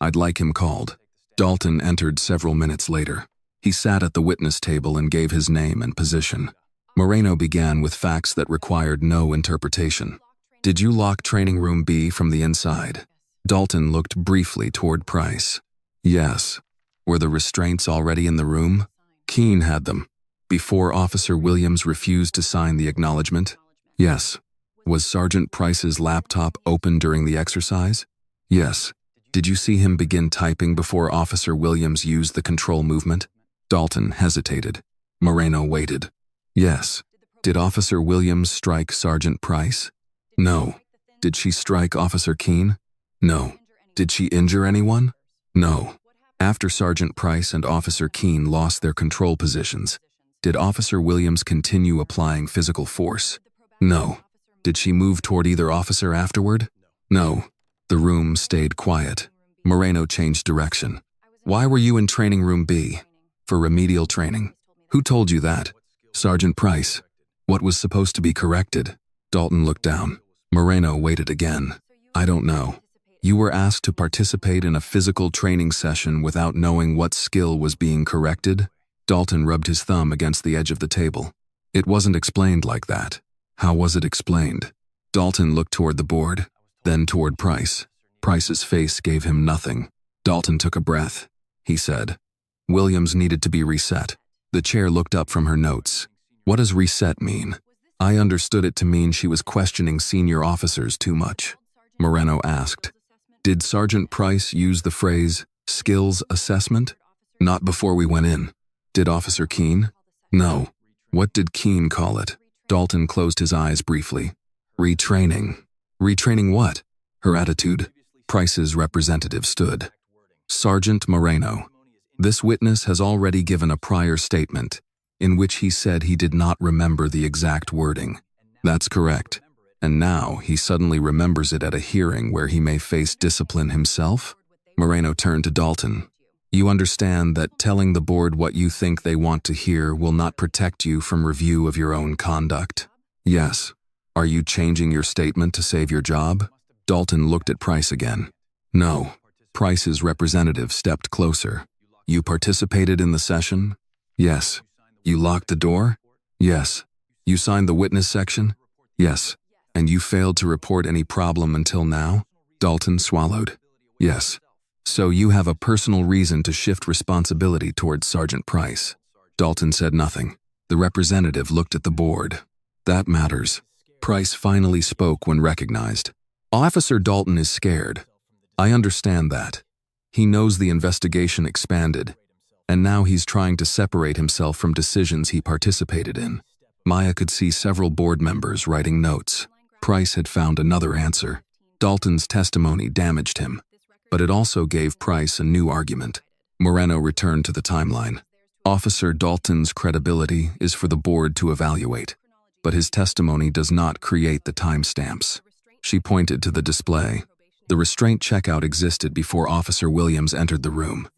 I'd like him called." Dalton entered several minutes later. He sat at the witness table and gave his name and position. Moreno began with facts that required no interpretation. "Did you lock Training Room B from the inside?" Dalton looked briefly toward Price. "Yes." "Were the restraints already in the room?" "Keene had them. Before Officer Williams refused to sign the acknowledgement?" "Yes." "Was Sergeant Price's laptop open during the exercise?" "Yes." "Did you see him begin typing before Officer Williams used the control movement?" Dalton hesitated. Moreno waited. "Yes." "Did Officer Williams strike Sergeant Price?" "No." "Did she strike Officer Keene?" "No." "Did she injure anyone?" "No." After Sergeant Price and Officer Keene lost their control positions, Did Officer Williams continue applying physical force? No. Did she move toward either officer afterward? No. The room stayed quiet. Moreno changed direction. Why were you in training room B? For remedial training. Who told you that? Sergeant Price. What was supposed to be corrected? Dalton looked down. Moreno waited again. I don't know. You were asked to participate in a physical training session without knowing what skill was being corrected? Dalton rubbed his thumb against the edge of the table. It wasn't explained like that. How was it explained? Dalton looked toward the board, then toward Price. Price's face gave him nothing. Dalton took a breath. He said, Williams needed to be reset. The chair looked up from her notes. What does reset mean? I understood it to mean she was questioning senior officers too much. Moreno asked, Did Sergeant Price use the phrase, skills assessment? Not before we went in. Did Officer Keene? No. What did Keene call it? Dalton closed his eyes briefly. Retraining. Retraining what? Her attitude. Price's representative stood. Sergeant Moreno. This witness has already given a prior statement in which he said he did not remember the exact wording. That's correct. And now he suddenly remembers it at a hearing where he may face discipline himself? Moreno turned to Dalton. You understand that telling the board what you think they want to hear will not protect you from review of your own conduct? Yes. Are you changing your statement to save your job? Dalton looked at Price again. No. Price's representative stepped closer. You participated in the session? Yes. You locked the door? Yes. You signed the witness section? Yes. And you failed to report any problem until now? Dalton swallowed. Yes. So you have a personal reason to shift responsibility towards Sergeant Price. Dalton said nothing. The representative looked at the board. That matters. Price finally spoke when recognized. Officer Dalton is scared. I understand that. He knows the investigation expanded, and now he's trying to separate himself from decisions he participated in. Maya could see several board members writing notes. Price had found another answer. Dalton's testimony damaged him, but it also gave Price a new argument. Moreno returned to the timeline. Officer Dalton's credibility is for the board to evaluate, but his testimony does not create the timestamps. She pointed to the display. The restraint checkout existed before Officer Williams entered the room.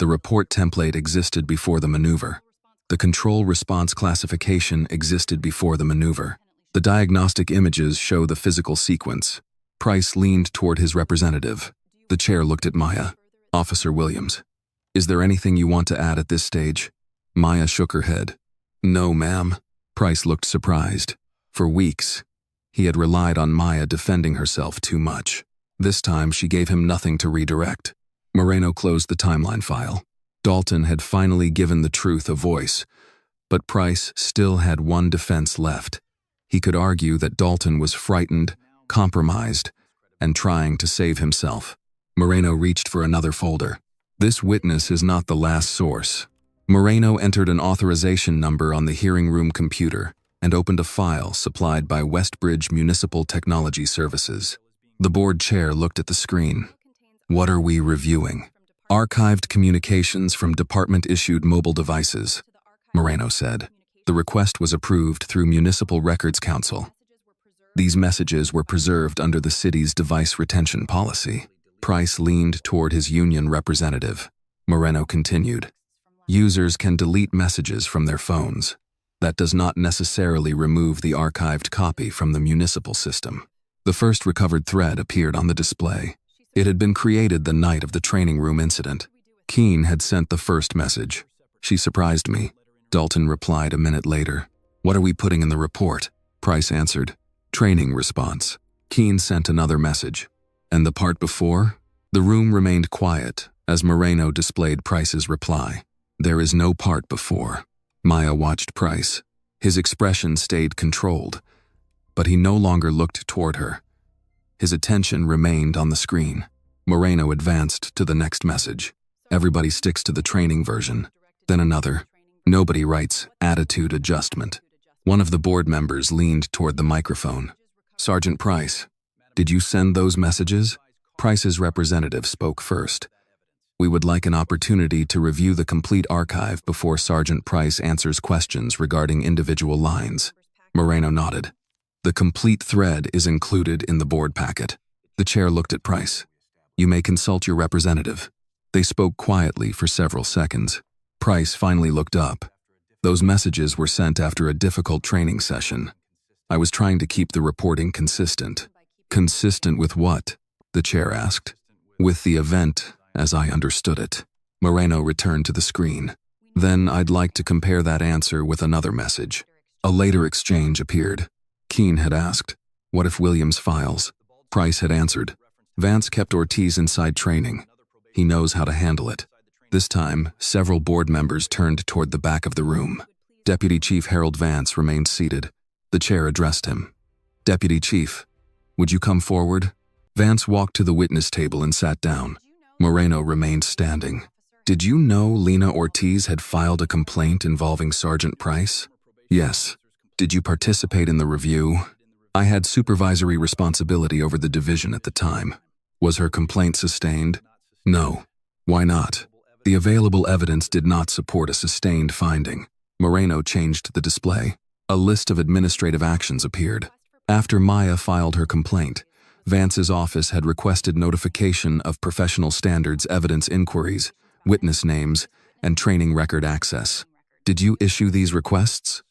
The report template existed before the maneuver. The control response classification existed before the maneuver. The diagnostic images show the physical sequence. Price leaned toward his representative. The chair looked at Maya. Officer Williams, is there anything you want to add at this stage? Maya shook her head. No, ma'am. Price looked surprised. For weeks, he had relied on Maya defending herself too much. This time, she gave him nothing to redirect. Moreno closed the timeline file. Dalton had finally given the truth a voice, but Price still had one defense left. He could argue that Dalton was frightened, compromised, and trying to save himself. Moreno reached for another folder. This witness is not the last source. Moreno entered an authorization number on the hearing room computer and opened a file supplied by Westbridge Municipal Technology Services. The board chair looked at the screen. What are we reviewing? Archived communications from department-issued mobile devices, Moreno said. The request was approved through Municipal Records Council. These messages were preserved under the city's device retention policy. Price leaned toward his union representative. Moreno continued. Users can delete messages from their phones. That does not necessarily remove the archived copy from the municipal system. The first recovered thread appeared on the display. It had been created the night of the training room incident. Keene had sent the first message. She surprised me. Dalton replied a minute later. What are we putting in the report? Price answered. Training response. Keene sent another message. And the part before? The room remained quiet as Moreno displayed Price's reply. There is no part before. Maya watched Price. His expression stayed controlled, but he no longer looked toward her. His attention remained on the screen. Moreno advanced to the next message. Everybody sticks to the training version. Then another. Nobody writes attitude adjustment. One of the board members leaned toward the microphone. Sergeant Price, did you send those messages? Price's representative spoke first. We would like an opportunity to review the complete archive before Sergeant Price answers questions regarding individual lines. Moreno nodded. The complete thread is included in the board packet. The chair looked at Price. You may consult your representative. They spoke quietly for several seconds. Price finally looked up. Those messages were sent after a difficult training session. I was trying to keep the reporting consistent. Consistent with what? The chair asked. With the event, as I understood it. Moreno returned to the screen. Then I'd like to compare that answer with another message. A later exchange appeared. Keene had asked, what if Williams files? Price had answered, Vance kept Ortiz inside training. He knows how to handle it. This time, several board members turned toward the back of the room. Deputy Chief Harold Vance remained seated. The chair addressed him. Deputy Chief, would you come forward? Vance walked to the witness table and sat down. Moreno remained standing. Did you know Lena Ortiz had filed a complaint involving Sergeant Price? Yes. Did you participate in the review? I had supervisory responsibility over the division at the time. Was her complaint sustained? No. Why not? The available evidence did not support a sustained finding. Moreno changed the display. A list of administrative actions appeared. After Maya filed her complaint, Vance's office had requested notification of professional standards evidence inquiries, witness names, and training record access. Did you issue these requests?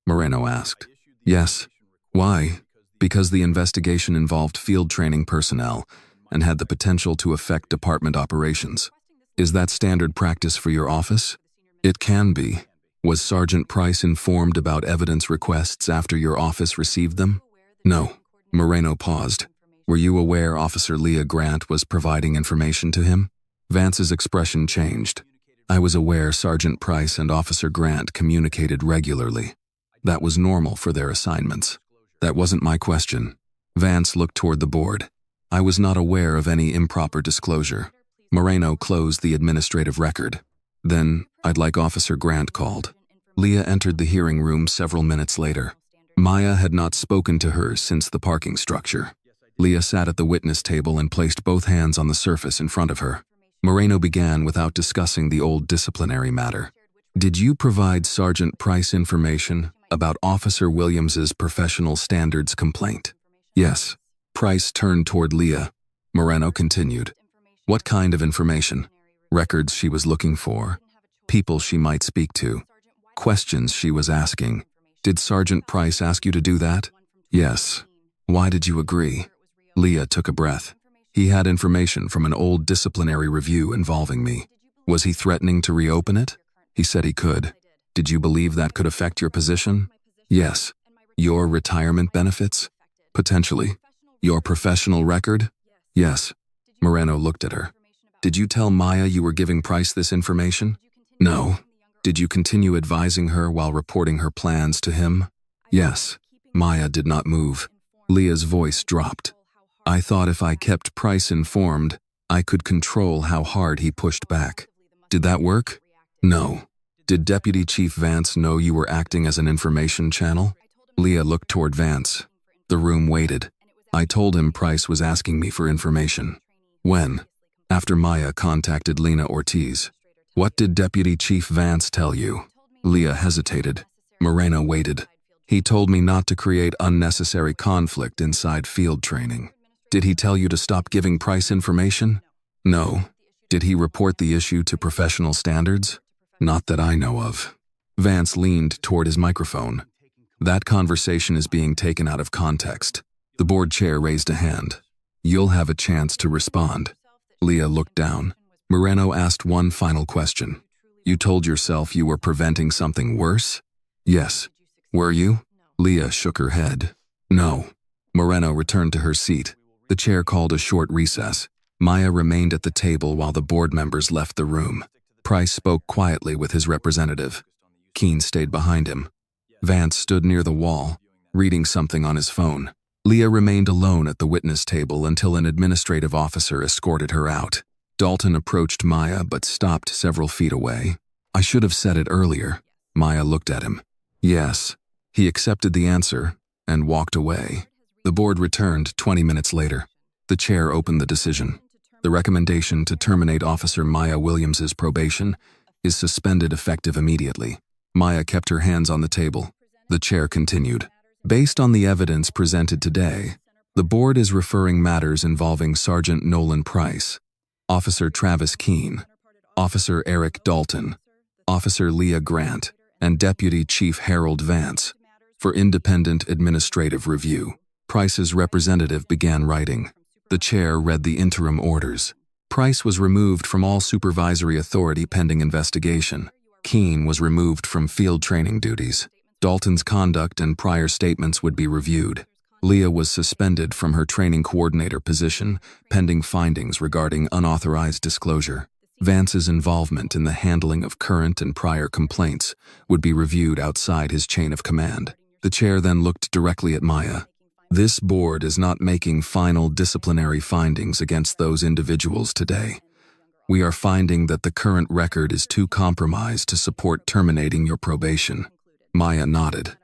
Moreno asked. Yes. Why? Because the investigation involved field training personnel and had the potential to affect department operations. Is that standard practice for your office? It can be. Was Sergeant Price informed about evidence requests after your office received them? No. Moreno paused. Were you aware Officer Leah Grant was providing information to him? Vance's expression changed. I was aware Sergeant Price and Officer Grant communicated regularly. That was normal for their assignments. That wasn't my question. Vance looked toward the board. I was not aware of any improper disclosure. Moreno closed the administrative record. Then, I'd like Officer Grant called. Leah entered the hearing room several minutes later. Maya had not spoken to her since the parking structure. Leah sat at the witness table and placed both hands on the surface in front of her. Moreno began without discussing the old disciplinary matter. Did you provide Sergeant Price information about Officer Williams's professional standards complaint? Yes. Price turned toward Leah. Moreno continued. What kind of information? Records she was looking for? People she might speak to? Questions she was asking? Did Sergeant Price ask you to do that? Yes. Why did you agree? Leah took a breath. He had information from an old disciplinary review involving me. Was he threatening to reopen it? He said he could. Did you believe that could affect your position? Yes. Your retirement benefits? Potentially. Your professional record? Yes. Moreno looked at her. Did you tell Maya you were giving Price this information? No. Did you continue advising her while reporting her plans to him? Yes. Maya did not move. Leah's voice dropped. I thought if I kept Price informed, I could control how hard he pushed back. Did that work? No. Did Deputy Chief Vance know you were acting as an information channel? Leah looked toward Vance. The room waited. I told him Price was asking me for information. When? After Maya contacted Lena Ortiz. What did Deputy Chief Vance tell you? Leah hesitated. Moreno waited. He told me not to create unnecessary conflict inside field training. Did he tell you to stop giving Price information? No. Did he report the issue to professional standards? Not that I know of. Vance leaned toward his microphone. That conversation is being taken out of context. The board chair raised a hand. You'll have a chance to respond. Leah looked down. Moreno asked one final question. You told yourself you were preventing something worse? Yes. Were you? Leah shook her head. No. Moreno returned to her seat. The chair called a short recess. Maya remained at the table while the board members left the room. Price spoke quietly with his representative. Keene stayed behind him. Vance stood near the wall, reading something on his phone. Leah remained alone at the witness table until an administrative officer escorted her out. Dalton approached Maya but stopped several feet away. I should have said it earlier. Maya looked at him. Yes. He accepted the answer and walked away. The board returned 20 minutes later. The chair opened the decision. The recommendation to terminate Officer Maya Williams's probation is suspended effective immediately. Maya kept her hands on the table. The chair continued. Based on the evidence presented today, the board is referring matters involving Sergeant Nolan Price, Officer Travis Keene, Officer Eric Dalton, Officer Leah Grant, and Deputy Chief Harold Vance for independent administrative review. Price's representative began writing. The chair read the interim orders. Price was removed from all supervisory authority pending investigation. Keene was removed from field training duties. Dalton's conduct and prior statements would be reviewed. Leah was suspended from her training coordinator position pending findings regarding unauthorized disclosure. Vance's involvement in the handling of current and prior complaints would be reviewed outside his chain of command. The chair then looked directly at Maya. This board is not making final disciplinary findings against those individuals today. We are finding that the current record is too compromised to support terminating your probation. Maya nodded.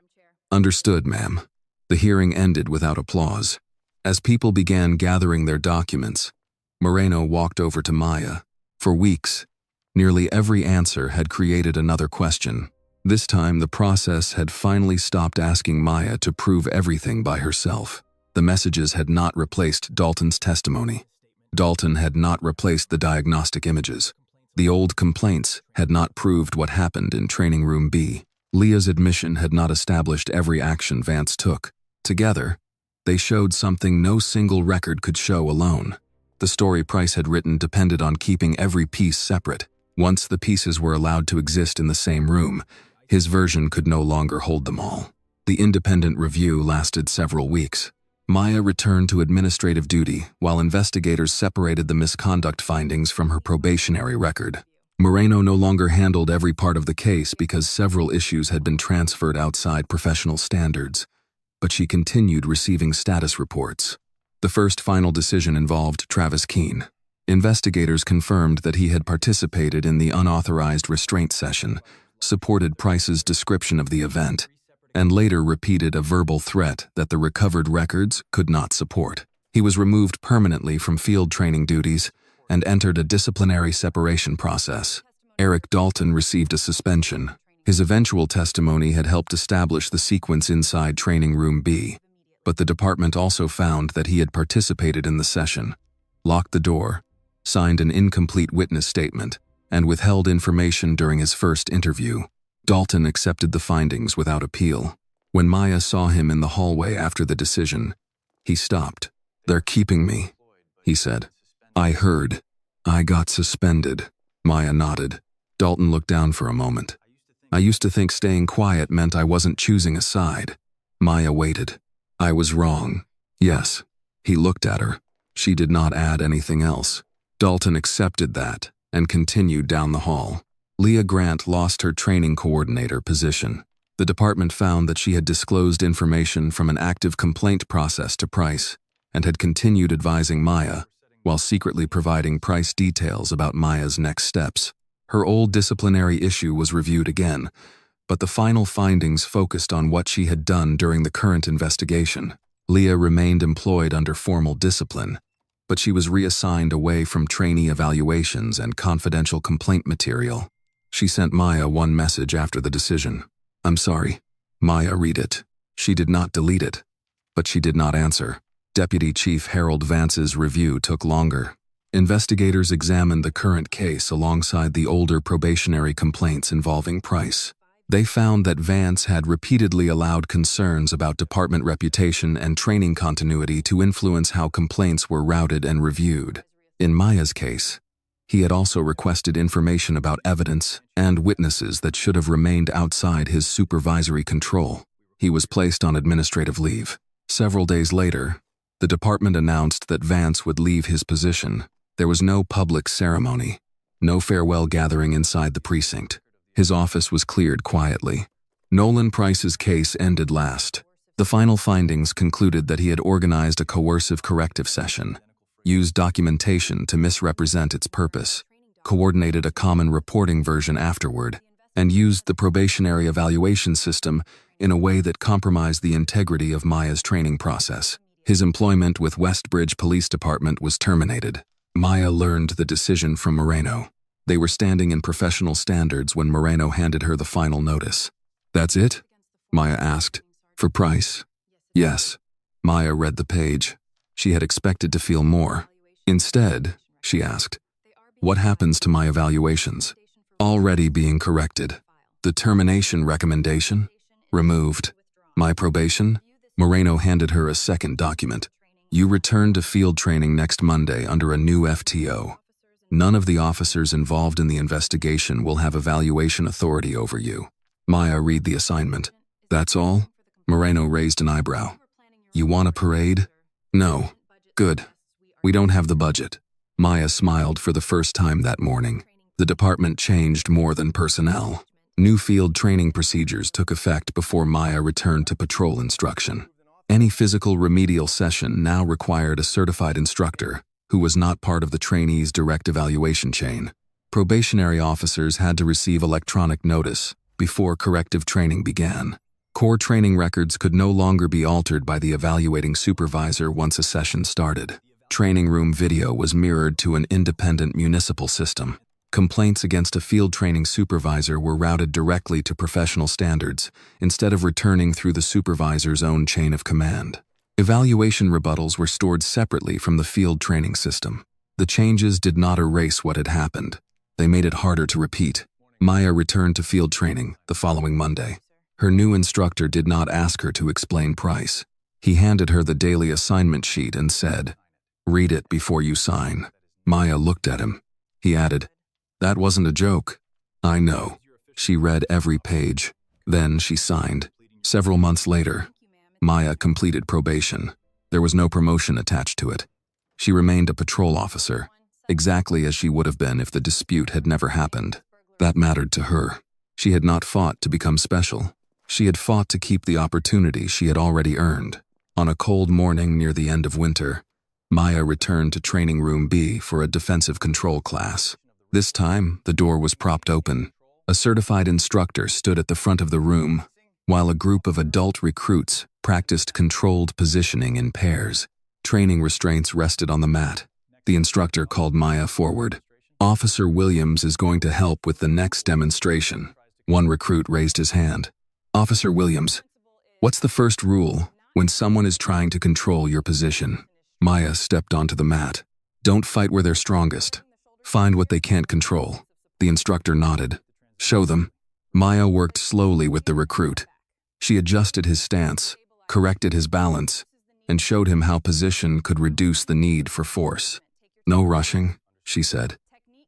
Understood, ma'am. The hearing ended without applause. As people began gathering their documents, Moreno walked over to Maya. For weeks, nearly every answer had created another question. This time, the process had finally stopped asking Maya to prove everything by herself. The messages had not replaced Dalton's testimony. Dalton had not replaced the diagnostic images. The old complaints had not proved what happened in Training Room B. Leah's admission had not established every action Vance took. Together, they showed something no single record could show alone. The story Price had written depended on keeping every piece separate. Once the pieces were allowed to exist in the same room, his version could no longer hold them all. The independent review lasted several weeks. Maya returned to administrative duty while investigators separated the misconduct findings from her probationary record. Moreno no longer handled every part of the case because several issues had been transferred outside professional standards, but she continued receiving status reports. The first final decision involved Travis Keene. Investigators confirmed that he had participated in the unauthorized restraint session, supported Price's description of the event, and later repeated a verbal threat that the recovered records could not support. He was removed permanently from field training duties and entered a disciplinary separation process. Eric Dalton received a suspension. His eventual testimony had helped establish the sequence inside Training Room B, but the department also found that he had participated in the session, locked the door, signed an incomplete witness statement, and withheld information during his first interview. Dalton accepted the findings without appeal. When Maya saw him in the hallway after the decision, he stopped. "They're keeping me," he said. "I heard. I got suspended." Maya nodded. Dalton looked down for a moment. "I used to think staying quiet meant I wasn't choosing a side." Maya waited. "I was wrong." "Yes." He looked at her. She did not add anything else. Dalton accepted that and continued down the hall. Leah Grant lost her training coordinator position. The department found that she had disclosed information from an active complaint process to Price and had continued advising Maya while secretly providing Price details about Maya's next steps. Her old disciplinary issue was reviewed again, but the final findings focused on what she had done during the current investigation. Leah remained employed under formal discipline, but she was reassigned away from trainee evaluations and confidential complaint material. She sent Maya one message after the decision. "I'm sorry." Maya read it. She did not delete it, but she did not answer. Deputy Chief Harold Vance's review took longer. Investigators examined the current case alongside the older probationary complaints involving Price. They found that Vance had repeatedly allowed concerns about department reputation and training continuity to influence how complaints were routed and reviewed. In Maya's case, he had also requested information about evidence and witnesses that should have remained outside his supervisory control. He was placed on administrative leave. Several days later, the department announced that Vance would leave his position. There was no public ceremony, no farewell gathering inside the precinct. His office was cleared quietly. Nolan Price's case ended last. The final findings concluded that he had organized a coercive corrective session, used documentation to misrepresent its purpose, coordinated a common reporting version afterward, and used the probationary evaluation system in a way that compromised the integrity of Maya's training process. His employment with Westbridge Police Department was terminated. Maya learned the decision from Moreno. They were standing in professional standards when Moreno handed her the final notice. "That's it?" Maya asked. "For Price?" "Yes." Maya read the page. She had expected to feel more. Instead, she asked, "What happens to my evaluations?" "Already being corrected." "The termination recommendation?" "Removed." "My probation?" Moreno handed her a second document. "You return to field training next Monday under a new FTO. None of the officers involved in the investigation will have evaluation authority over you." Maya read the assignment. "That's all?" Moreno raised an eyebrow. "You want a parade?" "No." "Good. We don't have the budget." Maya smiled for the first time that morning. The department changed more than personnel. New field training procedures took effect before Maya returned to patrol instruction. Any physical remedial session now required a certified instructor who was not part of the trainee's direct evaluation chain. Probationary officers had to receive electronic notice before corrective training began. Core training records could no longer be altered by the evaluating supervisor once a session started. Training room video was mirrored to an independent municipal system. Complaints against a field training supervisor were routed directly to professional standards instead of returning through the supervisor's own chain of command. Evaluation rebuttals were stored separately from the field training system. The changes did not erase what had happened. They made it harder to repeat. Maya returned to field training the following Monday. Her new instructor did not ask her to explain Price. He handed her the daily assignment sheet and said, "Read it before you sign." Maya looked at him. He added, "That wasn't a joke." "I know." She read every page. Then she signed. Several months later, Maya completed probation. There was no promotion attached to it. She remained a patrol officer, exactly as she would have been if the dispute had never happened. That mattered to her. She had not fought to become special. She had fought to keep the opportunity she had already earned. On a cold morning near the end of winter, Maya returned to Training Room B for a defensive control class. This time, the door was propped open. A certified instructor stood at the front of the room, while a group of adult recruits practiced controlled positioning in pairs. Training restraints rested on the mat. The instructor called Maya forward. "Officer Williams is going to help with the next demonstration." One recruit raised his hand. "Officer Williams, what's the first rule when someone is trying to control your position?" Maya stepped onto the mat. "Don't fight where they're strongest. Find what they can't control." The instructor nodded. "Show them." Maya worked slowly with the recruit. She adjusted his stance, corrected his balance, and showed him how position could reduce the need for force. "No rushing," she said.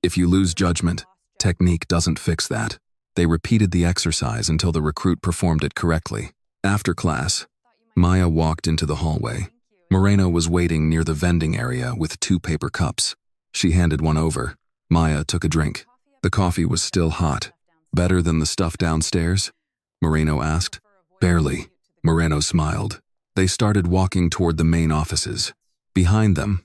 "If you lose judgment, technique doesn't fix that." They repeated the exercise until the recruit performed it correctly. After class, Maya walked into the hallway. Moreno was waiting near the vending area with 2 paper cups. She handed one over. Maya took a drink. The coffee was still hot. "Better than the stuff downstairs?" Moreno asked. "Barely." Moreno smiled. They started walking toward the main offices. Behind them,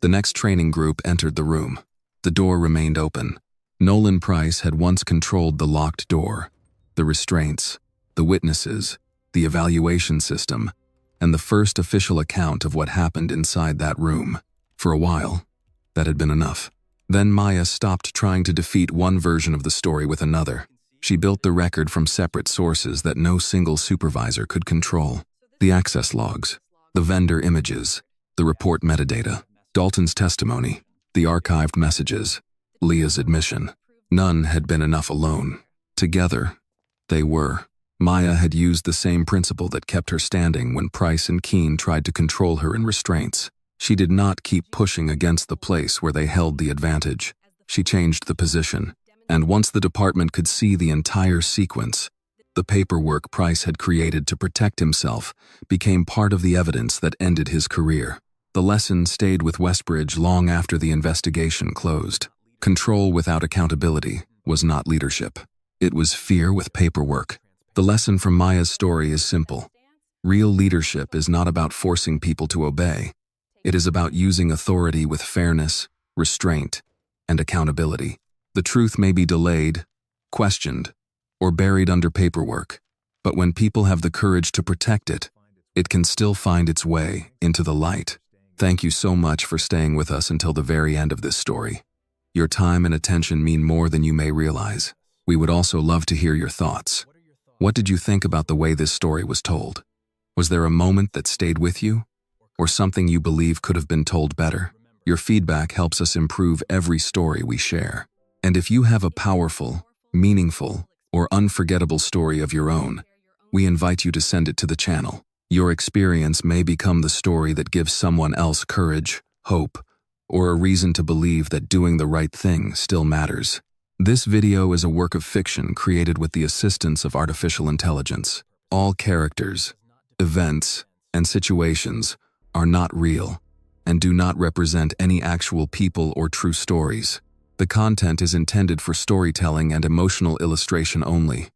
the next training group entered the room. The door remained open. Nolan Price had once controlled the locked door, the restraints, the witnesses, the evaluation system, and the first official account of what happened inside that room. For a while, that had been enough. Then Maya stopped trying to defeat one version of the story with another. She built the record from separate sources that no single supervisor could control. The access logs, the vendor images, the report metadata, Dalton's testimony, the archived messages, Leah's admission. None had been enough alone. Together, they were. Maya had used the same principle that kept her standing when Price and Keene tried to control her in restraints. She did not keep pushing against the place where they held the advantage. She changed the position, and once the department could see the entire sequence, the paperwork Price had created to protect himself became part of the evidence that ended his career. The lesson stayed with Westbridge long after the investigation closed. Control without accountability was not leadership. It was fear with paperwork. The lesson from Maya's story is simple. Real leadership is not about forcing people to obey. It is about using authority with fairness, restraint, and accountability. The truth may be delayed, questioned, or buried under paperwork, but when people have the courage to protect it, it can still find its way into the light. Thank you so much for staying with us until the very end of this story. Your time and attention mean more than you may realize. We would also love to hear your thoughts. What did you think about the way this story was told? Was there a moment that stayed with you? Or something you believe could have been told better? Your feedback helps us improve every story we share. And if you have a powerful, meaningful, or unforgettable story of your own, we invite you to send it to the channel. Your experience may become the story that gives someone else courage, hope, or a reason to believe that doing the right thing still matters. This video is a work of fiction created with the assistance of artificial intelligence. All characters, events, and situations are not real and do not represent any actual people or true stories. The content is intended for storytelling and emotional illustration only.